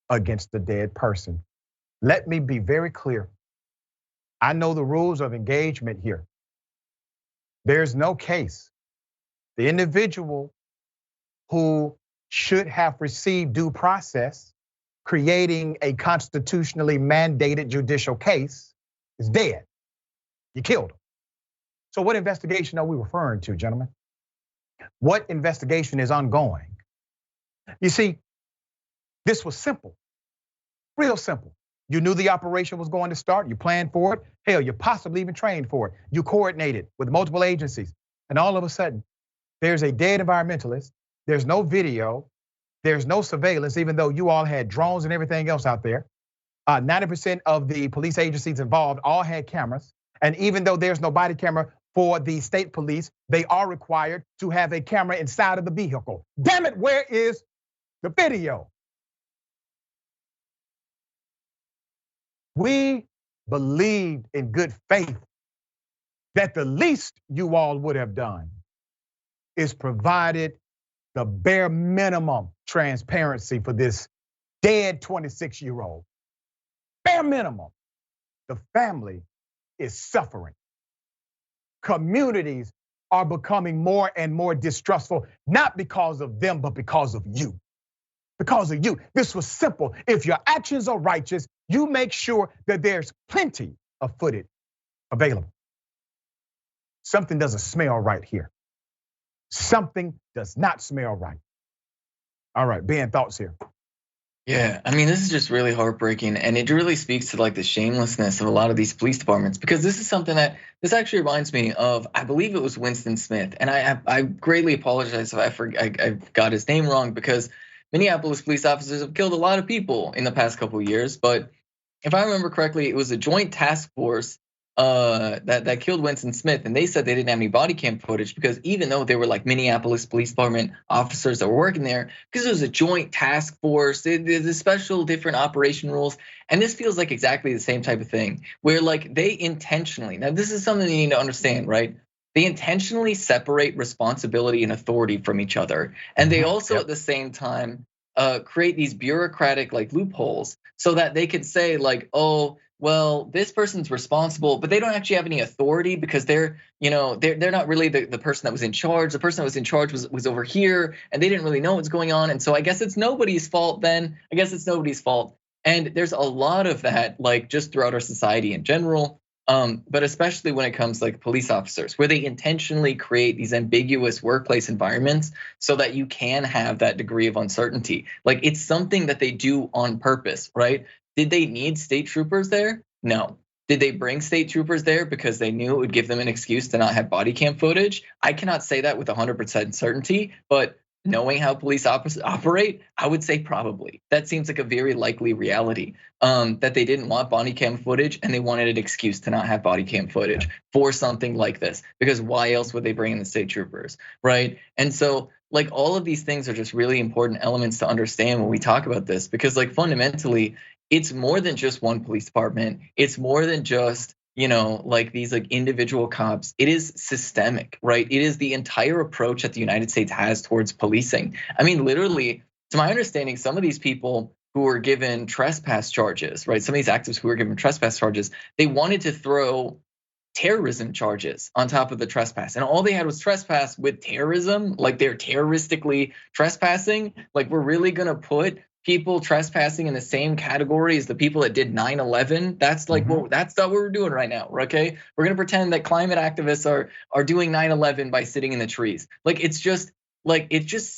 against the dead person. Let me be very clear. I know the rules of engagement here. There's no case. The individual who should have received due process, creating a constitutionally mandated judicial case, is dead. You killed him. So what investigation are we referring to, gentlemen? What investigation is ongoing? You see, this was simple, real simple. You knew the operation was going to start. You planned for it. Hell, you possibly even trained for it. You coordinated with multiple agencies. And all of a sudden, there's a dead environmentalist. There's no video. There's no surveillance, even though you all had drones and everything else out there. 90% of the police agencies involved all had cameras. And even though there's no body camera for the state police, they are required to have a camera inside of the vehicle. Damn it, where is the video? We believed in good faith that the least you all would have done is provided the bare minimum transparency for this dead 26-year-old. Bare minimum. The family is suffering. Communities are becoming more and more distrustful, not because of them, but because of you. Because of you. This was simple. If your actions are righteous, you make sure that there's plenty of footage available. Something doesn't smell right here. Something does not smell right. All right, Ben, thoughts here? Yeah, I mean, this is just really heartbreaking, and it really speaks to like the shamelessness of a lot of these police departments, because this is something that this actually reminds me of. I believe it was Winston Smith, and I greatly apologize if I got his name wrong, because Minneapolis police officers have killed a lot of people in the past couple of years. But if I remember correctly, it was a joint task force that killed Winston Smith, and they said they didn't have any body cam footage because even though they were like Minneapolis Police Department officers that were working there, because it was a joint task force, there's special different operation rules, and this feels like exactly the same type of thing where like they intentionally, now this is something you need to understand, right? They intentionally separate responsibility and authority from each other, and they also at the same time create these bureaucratic like loopholes so that they could say like, oh, well, this person's responsible, but they don't actually have any authority because they're not really the person that was in charge. The person that was in charge was over here, and they didn't really know what's going on. And so I guess it's nobody's fault then. I guess it's nobody's fault. And there's a lot of that, like just throughout our society in general, but especially when it comes like police officers, where they intentionally create these ambiguous workplace environments so that you can have that degree of uncertainty. Like it's something that they do on purpose, right? Did they need state troopers there? No. Did they bring state troopers there because they knew it would give them an excuse to not have body cam footage? I cannot say that with 100% certainty, but knowing how police operate, I would say probably. That seems like a very likely reality, that they didn't want body cam footage and they wanted an excuse to not have body cam footage for something like this, because why else would they bring in the state troopers, right? And so like all of these things are just really important elements to understand when we talk about this, because like fundamentally, it's more than just one police department. It's more than just, like these like individual cops. It is systemic, right? It is the entire approach that the United States has towards policing. I mean, literally, to my understanding, some of these people who were given trespass charges, right? Some of these activists who were given trespass charges, they wanted to throw terrorism charges on top of the trespass. And all they had was trespass with terrorism, like they're terroristically trespassing. Like we're really gonna put people trespassing in the same category as the people that did 9/11. That's like that's not what we're doing right now, okay? We're gonna pretend that climate activists are doing 9/11 by sitting in the trees. Like it's just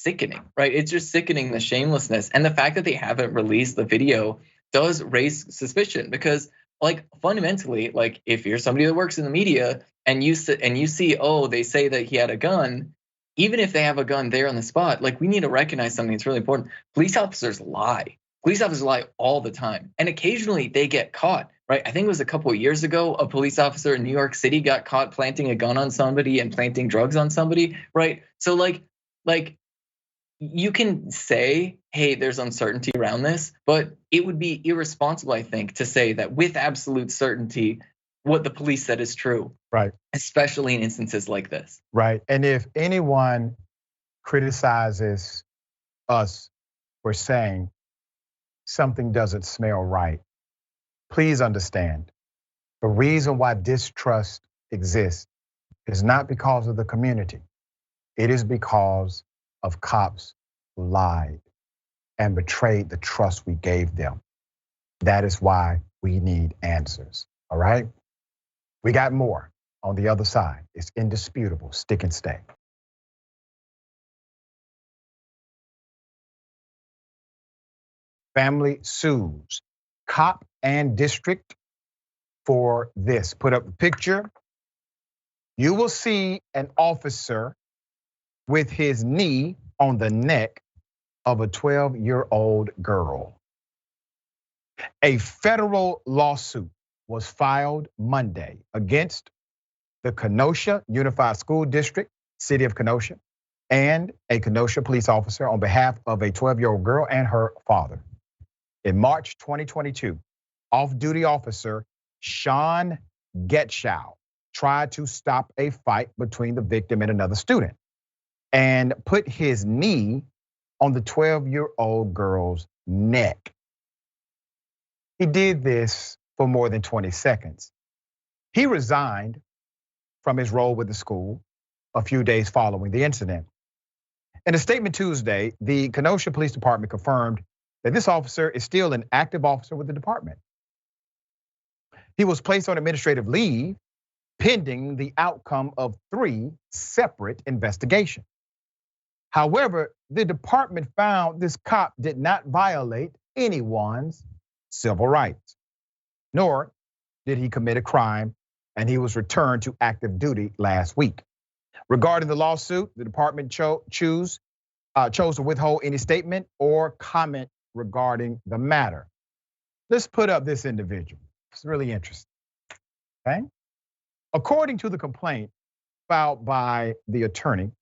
sickening, right? It's just sickening, the shamelessness. And the fact that they haven't released the video does raise suspicion, because like fundamentally, like if you're somebody that works in the media and you see, oh, they say that he had a gun, even if they have a gun there on the spot, like we need to recognize something that's really important. Police officers lie. Police officers lie all the time. And occasionally they get caught, right? I think it was a couple of years ago, a police officer in New York City got caught planting a gun on somebody and planting drugs on somebody, right? So like you can say, hey, there's uncertainty around this, but it would be irresponsible, I think, to say that with absolute certainty, what the police said is true. Right. Especially in instances like this. Right. And if anyone criticizes us for saying something doesn't smell right, please understand the reason why distrust exists is not because of the community. It is because of cops who lied and betrayed the trust we gave them. That is why we need answers. All right. We got more on the other side. It's indisputable. Stick and stay. Family sues cop and district for this. Put up the picture. You will see an officer with his knee on the neck of a 12-year-old girl. A federal lawsuit was filed Monday against the Kenosha Unified School District, City of Kenosha, and a Kenosha police officer on behalf of a 12-year-old girl and her father. In March 2022, off-duty officer Sean Getschow tried to stop a fight between the victim and another student and put his knee on the 12-year-old girl's neck. He did this for more than 20 seconds. He resigned from his role with the school a few days following the incident. In a statement Tuesday, the Kenosha Police Department confirmed that this officer is still an active officer with the department. He was placed on administrative leave pending the outcome of 3 separate investigations. However, the department found this cop did not violate anyone's civil rights, nor did he commit a crime, and he was returned to active duty last week. Regarding the lawsuit, the department chose to withhold any statement or comment regarding the matter. Let's put up this individual. It's really interesting, okay? According to the complaint filed by the attorney,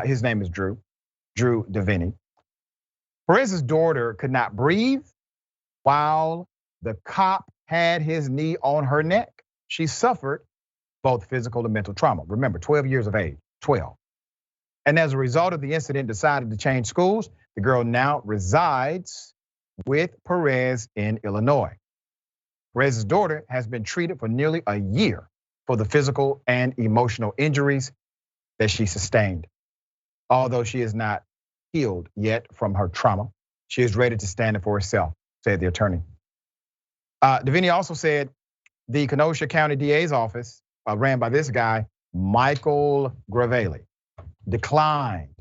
his name is Drew Deviney. Perez's daughter could not breathe while the cop had his knee on her neck. She suffered both physical and mental trauma. Remember, 12 years of age, 12. And as a result of the incident, decided to change schools. The girl now resides with Perez in Illinois. Perez's daughter has been treated for nearly a year for the physical and emotional injuries that she sustained. Although she is not healed yet from her trauma, she is ready to stand up for herself, said the attorney. Deviney also said the Kenosha County DA's office, ran by this guy, Michael Gravelli, declined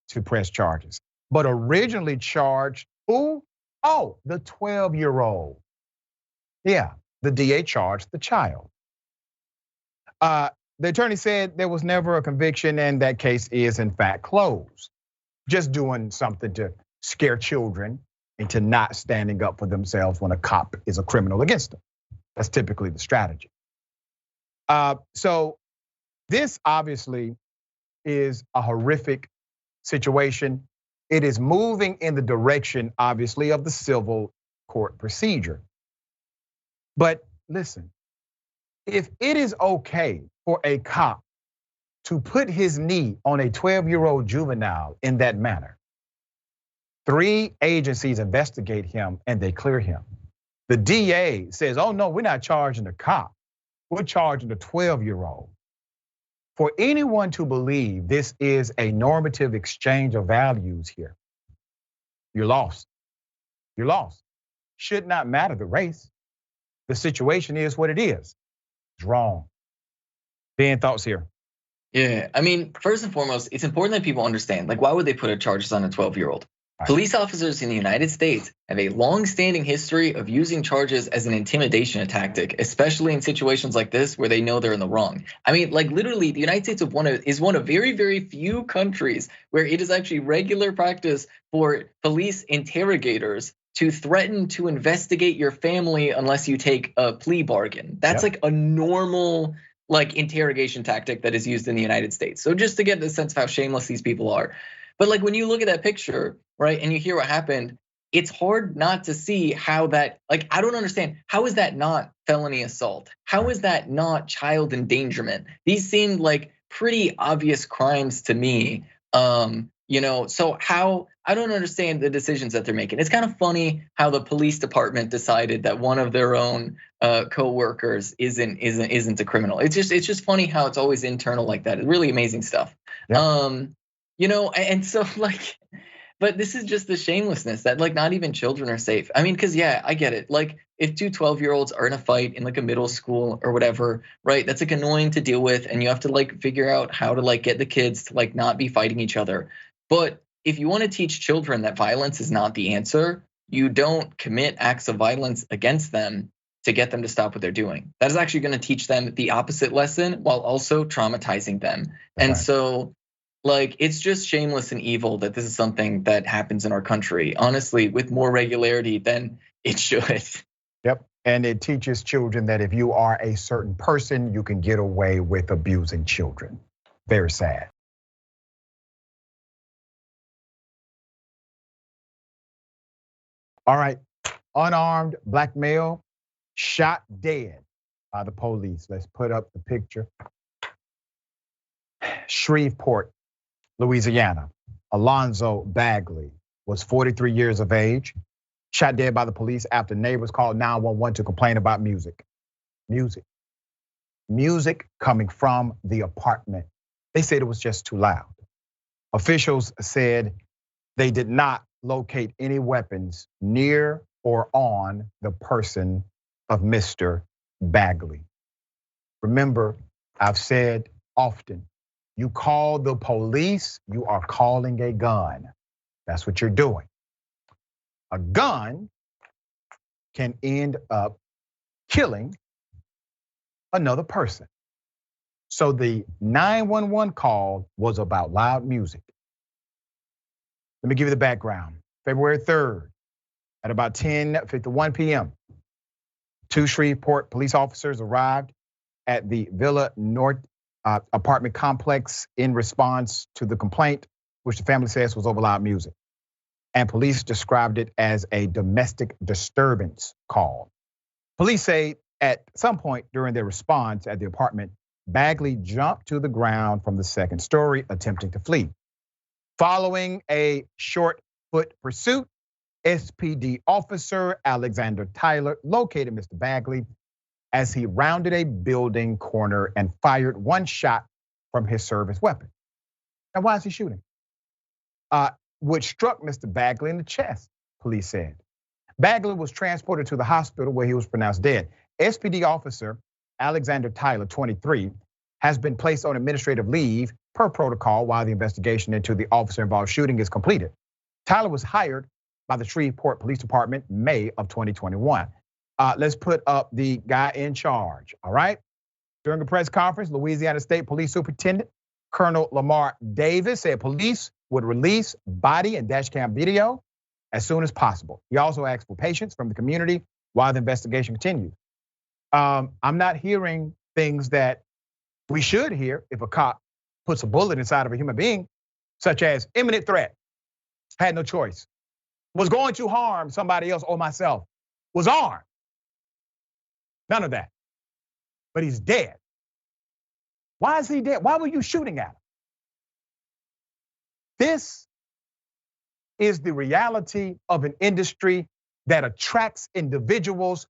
to press charges, but originally charged who? Oh, the 12-year-old. Yeah, the DA charged the child. The attorney said there was never a conviction and that case is in fact closed. Just doing something to scare children into not standing up for themselves when a cop is a criminal against them. That's typically the strategy. So this obviously is a horrific situation. It is moving in the direction, obviously, of the civil court procedure. But listen, if it is okay for a cop to put his knee on a 12-year-old juvenile in that manner, 3 agencies investigate him and they clear him. The DA says, oh no, we're not charging the cop. We're charging the 12-year-old. For anyone to believe this is a normative exchange of values here, you're lost. You're lost. Should not matter the race. The situation is what it is. It's wrong. Ben, thoughts here? Yeah, I mean, first and foremost, it's important that people understand, like, why would they put charges on a 12-year-old? Police officers in the United States have a long-standing history of using charges as an intimidation tactic, especially in situations like this where they know they're in the wrong. I mean, like literally, the United States is one of very, very few countries where it is actually regular practice for police interrogators to threaten to investigate your family unless you take a plea bargain. That's like a normal like interrogation tactic that is used in the United States. So just to get the sense of how shameless these people are. But like when you look at that picture, right, and you hear what happened, it's hard not to see how that, like, I don't understand. How is that not felony assault? How is that not child endangerment? These seemed like pretty obvious crimes to me. So how, I don't understand the decisions that they're making. It's kind of funny how the police department decided that one of their own co-workers isn't a criminal. It's just funny how it's always internal like that. It's really amazing stuff. And so like, but this is just the shamelessness that like not even children are safe. I mean, because yeah, I get it. Like if 2 12-year-olds are in a fight in like a middle school or whatever, right? That's like annoying to deal with, and you have to like figure out how to like get the kids to like not be fighting each other. But if you want to teach children that violence is not the answer, you don't commit acts of violence against them to get them to stop what they're doing. That is actually going to teach them the opposite lesson while also traumatizing them. And so like, it's just shameless and evil that this is something that happens in our country, honestly, with more regularity than it should. Yep. And it teaches children that if you are a certain person, you can get away with abusing children. Very sad. All right, unarmed black male shot dead by the police. Let's put up the picture. Shreveport, Louisiana. Alonzo Bagley was 43 years of age, shot dead by the police after neighbors called 911 to complain about music. Music coming from the apartment. They said it was just too loud. Officials said they did not locate any weapons near or on the person of Mr. Bagley. Remember, I've said often, you call the police, you are calling a gun. That's what you're doing. A gun can end up killing another person. So the 911 call was about loud music. Let me give you the background. February 3rd at about 10:51 p.m., 2 Shreveport police officers arrived at the Villa North apartment complex in response to the complaint, which the family says was over loud music. And police described it as a domestic disturbance call. Police say at some point during their response at the apartment, Bagley jumped to the ground from the second story, attempting to flee. Following a short foot pursuit, SPD officer Alexander Tyler located Mr. Bagley as he rounded a building corner and fired one shot from his service weapon. Now, why is he shooting? Which struck Mr. Bagley in the chest, police said. Bagley was transported to the hospital where he was pronounced dead. SPD officer Alexander Tyler, 23, has been placed on administrative leave per protocol while the investigation into the officer-involved shooting is completed. Tyler was hired by the Shreveport Police Department May of 2021. Let's put up the guy in charge, all right? During a press conference, Louisiana State Police Superintendent Colonel Lamar Davis said police would release body and dash cam video as soon as possible. He also asked for patience from the community while the investigation continues. I'm not hearing things that we should hear if a cop puts a bullet inside of a human being, such as imminent threat, had no choice, was going to harm somebody else or myself, was armed. None of that. But he's dead. Why is he dead? Why were you shooting at him? This is the reality of an industry that attracts individuals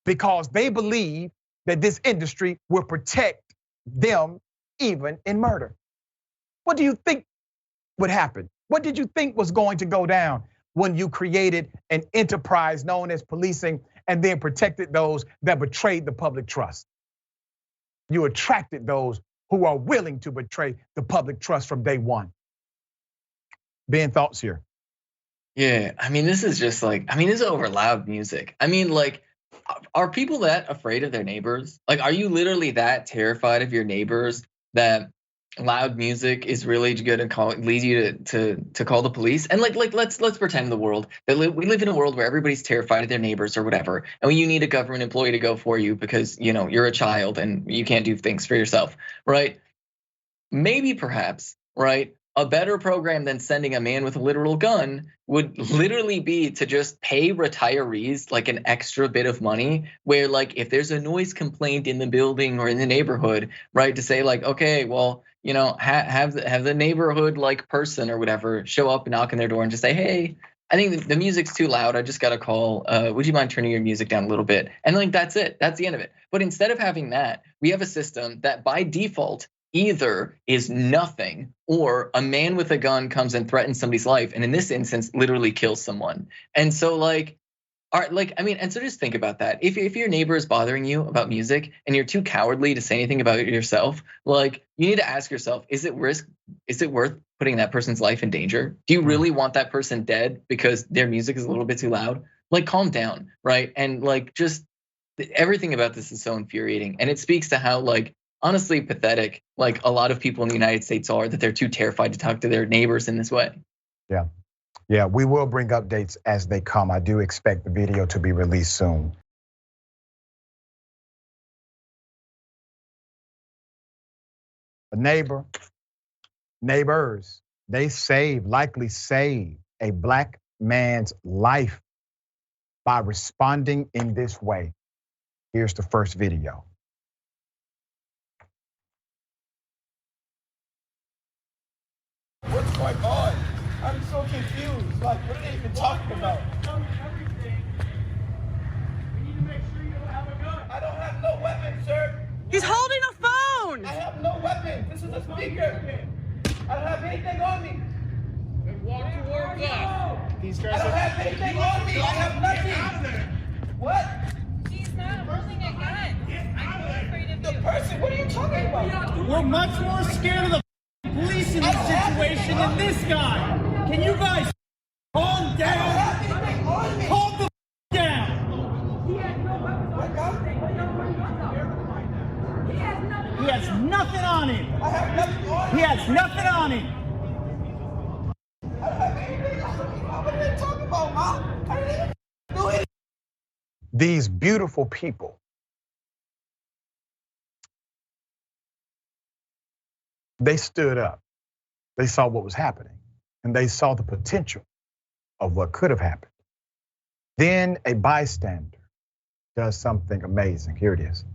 because they believe that this industry will protect them even in murder. What do you think would happen? What did you think was going to go down when you created an enterprise known as policing and then protected those that betrayed the public trust? You attracted those who are willing to betray the public trust from day one. Ben, thoughts here? Yeah, I mean, this is just like, this is over loud music. I mean, like, are people that afraid of their neighbors? Like, are you literally that terrified of your neighbors that loud music is really good and leads you to call the police? And like let's pretend the world that we live in a world where everybody's terrified of their neighbors or whatever, and you need a government employee to go for you because you're a child and you can't do things for yourself, right? Maybe perhaps, right? A better program than sending a man with a literal gun would literally be to just pay retirees like an extra bit of money where, like, if there's a noise complaint in the building or in the neighborhood, right, to say like, okay, well, have the neighborhood like person or whatever show up and knock on their door and just say, hey, I think the music's too loud. I just got a call. Would you mind turning your music down a little bit? And like, that's it. That's the end of it. But instead of having that, we have a system that by default either is nothing or a man with a gun comes and threatens somebody's life, and in this instance, literally kills someone. And so and so just think about that. If your neighbor is bothering you about music and you're too cowardly to say anything about it yourself, like, you need to ask yourself, is it worth putting that person's life in danger? Do you really want that person dead because their music is a little bit too loud? Like, calm down, right? And like, just everything about this is so infuriating, and it speaks to how, like, honestly pathetic, like, a lot of people in the United States are, that they're too terrified to talk to their neighbors in this way. Yeah, we will bring updates as they come. I do expect the video to be released soon. A neighbors, they likely saved a black man's life by responding in this way. Here's the first video. What's going on? I'm so confused. Like, what are they even talking about? We need to make sure you don't have a gun. I don't have no weapon, sir. He's holding a phone. I have no weapon. This is a speaker. I don't have anything on me. Then walk towards us. These guys I don't have anything on me. I have nothing. What? He's not holding a gun. I'm afraid of The person, what are you talking about? We're much more scared of the police in this situation than this guy. Can you guys calm down? Calm the down. He has nothing on him. He has nothing on him. I don't have anything. What are they talking about, Mom? I didn't even do it. These beautiful people, they stood up. They saw what was happening, and they saw the potential of what could have happened. Then a bystander does something amazing. Here it is.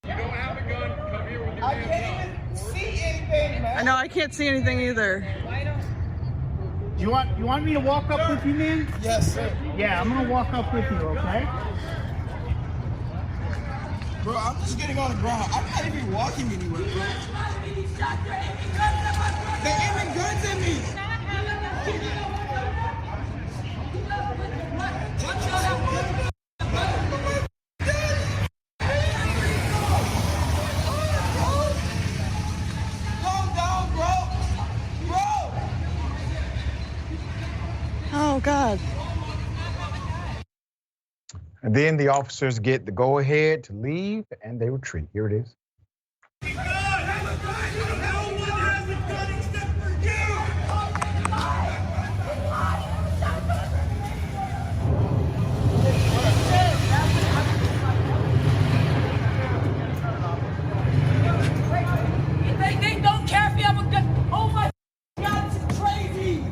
You don't have a gun. Come here with your I can't even see anything, man. I know, I can't see anything either. You want me to walk up with you, man? Yes, sir. Yeah, I'm gonna walk up with you, okay? Bro, I'm just getting on the ground. I'm not even walking anywhere, bro. They're aiming guns at me. Calm down, bro. Oh, God. And then the officers get the go ahead to leave and they retreat. Here it is. They don't care if you have a gun. Oh my God, this is crazy.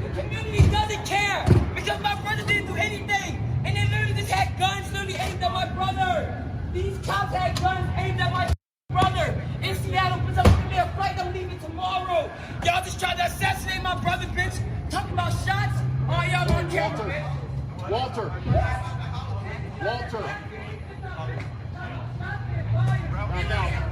The community doesn't care because my brother didn't do anything. And they literally just had guns literally aimed at my brother. These cops had guns aimed at my brother in Seattle because I'm gonna be a flight. I'm leaving tomorrow. Y'all just tried to assassinate my brother, bitch. Talking about shots. Oh, y'all don't care. Walter. Back out.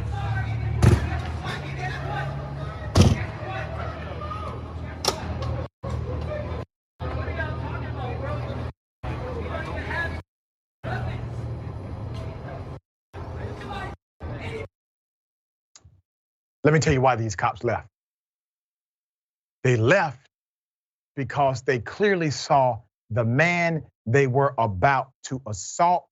Let me tell you why these cops left. They left because they clearly saw the man they were about to assault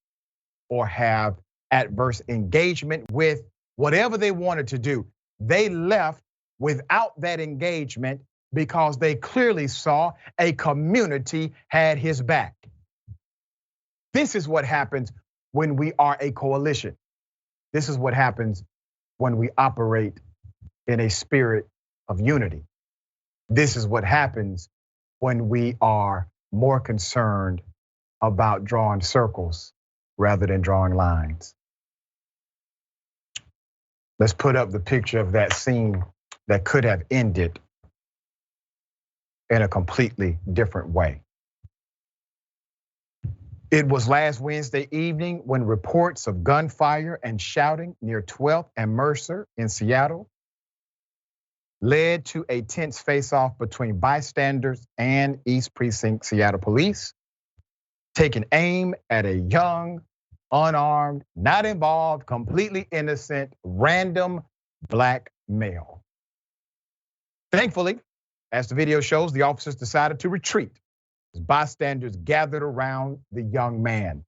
or have adverse engagement with, whatever they wanted to do. They left without that engagement because they clearly saw a community had his back. This is what happens when we are a coalition. This is what happens when we operate in a spirit of unity. This is what happens when we are more concerned about drawing circles rather than drawing lines. Let's put up the picture of that scene that could have ended in a completely different way. It was last Wednesday evening when reports of gunfire and shouting near 12th and Mercer in Seattle led to a tense face-off between bystanders and East Precinct Seattle police, taking aim at a young, unarmed, not involved, completely innocent, random black male. Thankfully, as the video shows, the officers decided to retreat as bystanders gathered around the young man.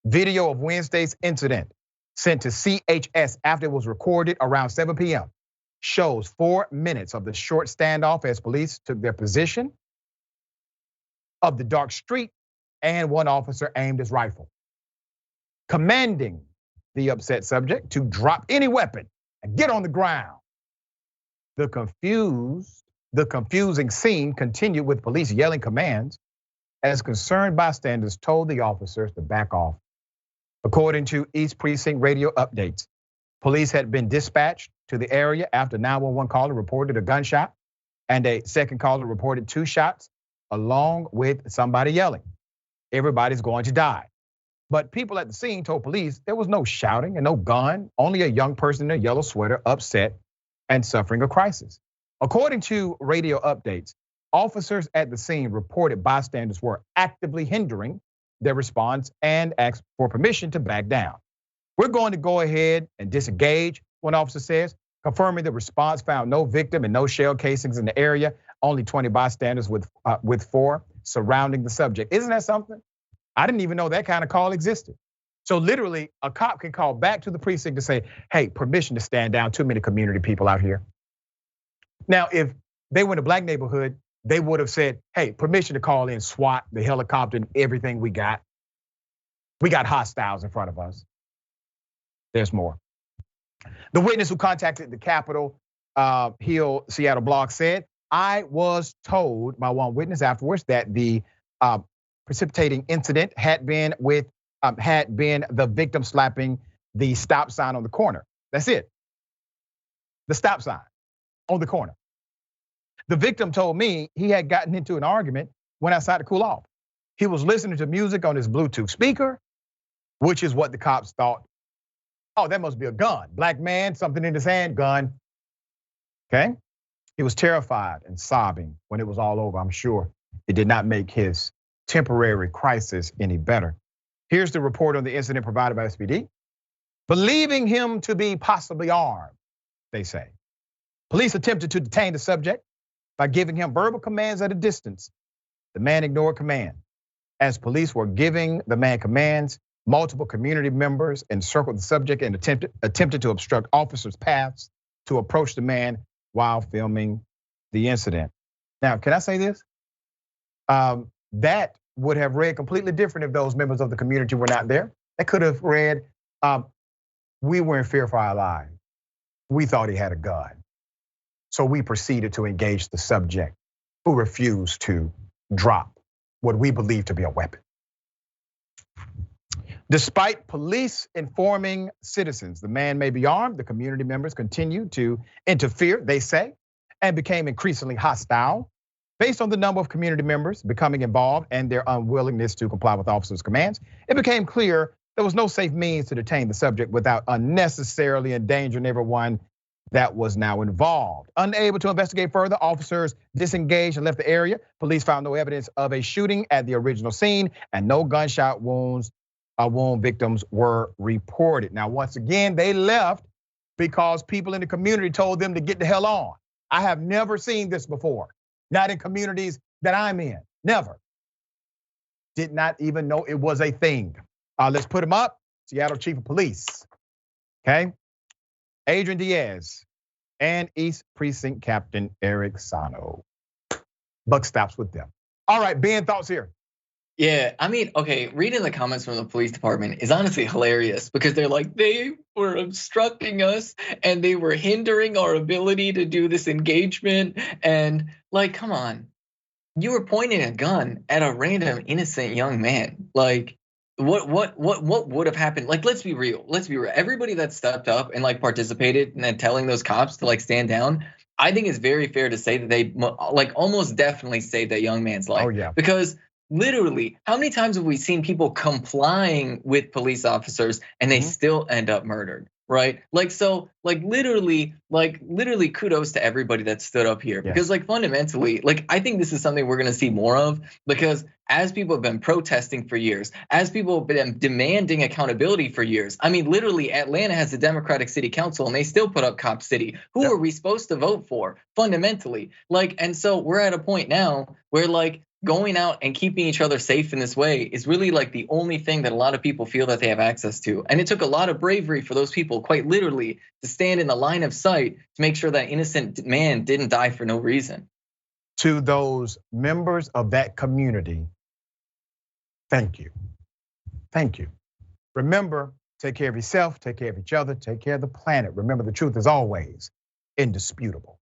Video of Wednesday's incident sent to CHS after it was recorded around 7 p.m. shows 4 minutes of the short standoff as police took their position of the dark street, and one officer aimed his rifle, commanding the upset subject to drop any weapon and get on the ground. The confusing scene continued with police yelling commands as concerned bystanders told the officers to back off. According to East Precinct radio updates, police had been dispatched to the area after 911 caller reported a gunshot and a second caller reported 2 shots along with somebody yelling, "Everybody's going to die." But people at the scene told police there was no shouting and no gun, only a young person in a yellow sweater upset and suffering a crisis. According to radio updates, officers at the scene reported bystanders were actively hindering their response and asked for permission to back down. "We're going to go ahead and disengage," one officer says, confirming the response found no victim and no shell casings in the area, only 20 bystanders with 4 surrounding the subject. Isn't that something? I didn't even know that kind of call existed. So literally, a cop can call back to the precinct to say, "Hey, permission to stand down, too many community people out here." Now, if they were in a black neighborhood, they would have said, "Hey, permission to call in SWAT, the helicopter, and everything we got. We got hostiles in front of us." There's more. The witness who contacted the Capitol Hill Seattle blog said, "I was told by one witness afterwards that the precipitating incident had been the victim slapping the stop sign on the corner." That's it. The stop sign on the corner. The victim told me he had gotten into an argument, went outside to cool off. He was listening to music on his Bluetooth speaker, which is what the cops thought. Oh, that must be a gun. Black man, something in his hand, gun. Okay? He was terrified and sobbing when it was all over. I'm sure it did not make his temporary crisis any better. Here's the report on the incident provided by SPD. Believing him to be possibly armed, they say. Police attempted to detain the subject by giving him verbal commands at a distance. The man ignored command. As police were giving the man commands, multiple community members encircled the subject and attempted to obstruct officers' paths to approach the man while filming the incident. Now, can I say this? That would have read completely different if those members of the community were not there. That could have read, "We were in fear for our lives. We thought he had a gun. So we proceeded to engage the subject who refused to drop what we believe to be a weapon." Despite police informing citizens the man may be armed, the community members continued to interfere, they say, and became increasingly hostile. Based on the number of community members becoming involved and their unwillingness to comply with officers' commands, it became clear there was no safe means to detain the subject without unnecessarily endangering everyone that was now involved. Unable to investigate further, officers disengaged and left the area. Police found no evidence of a shooting at the original scene and no gunshot wound victims were reported. Now, once again, they left because people in the community told them to get the hell on. I have never seen this before. Not in communities that I'm in, never. Did not even know it was a thing. Let's put him up, Seattle Chief of Police, okay? Adrian Diaz and East Precinct Captain Eric Sano. Buck stops with them. All right, Ben, thoughts here? Yeah, I mean, okay, reading the comments from the police department is honestly hilarious because they're like, they were obstructing us and they were hindering our ability to do this engagement. And like, come on, you were pointing a gun at a random innocent young man. Like, what would have happened? Like, let's be real. Everybody that stepped up and like participated and then telling those cops to like stand down, I think it's very fair to say that they like almost definitely saved that young man's life. Oh yeah, because literally, how many times have we seen people complying with police officers and they still end up murdered, right? Like, so, like literally kudos to everybody that stood up here. Because like fundamentally, like I think this is something we're gonna see more of because as people have been protesting for years, as people have been demanding accountability for years. I mean, literally Atlanta has a Democratic city council and they still put up Cop City. Who are we supposed to vote for fundamentally? Like, and so we're at a point now where like, going out and keeping each other safe in this way is really like the only thing that a lot of people feel that they have access to. And it took a lot of bravery for those people, quite literally, to stand in the line of sight to make sure that innocent man didn't die for no reason. to those members of that community, thank you. Thank you. Remember, take care of yourself, take care of each other, take care of the planet. Remember, the truth is always indisputable.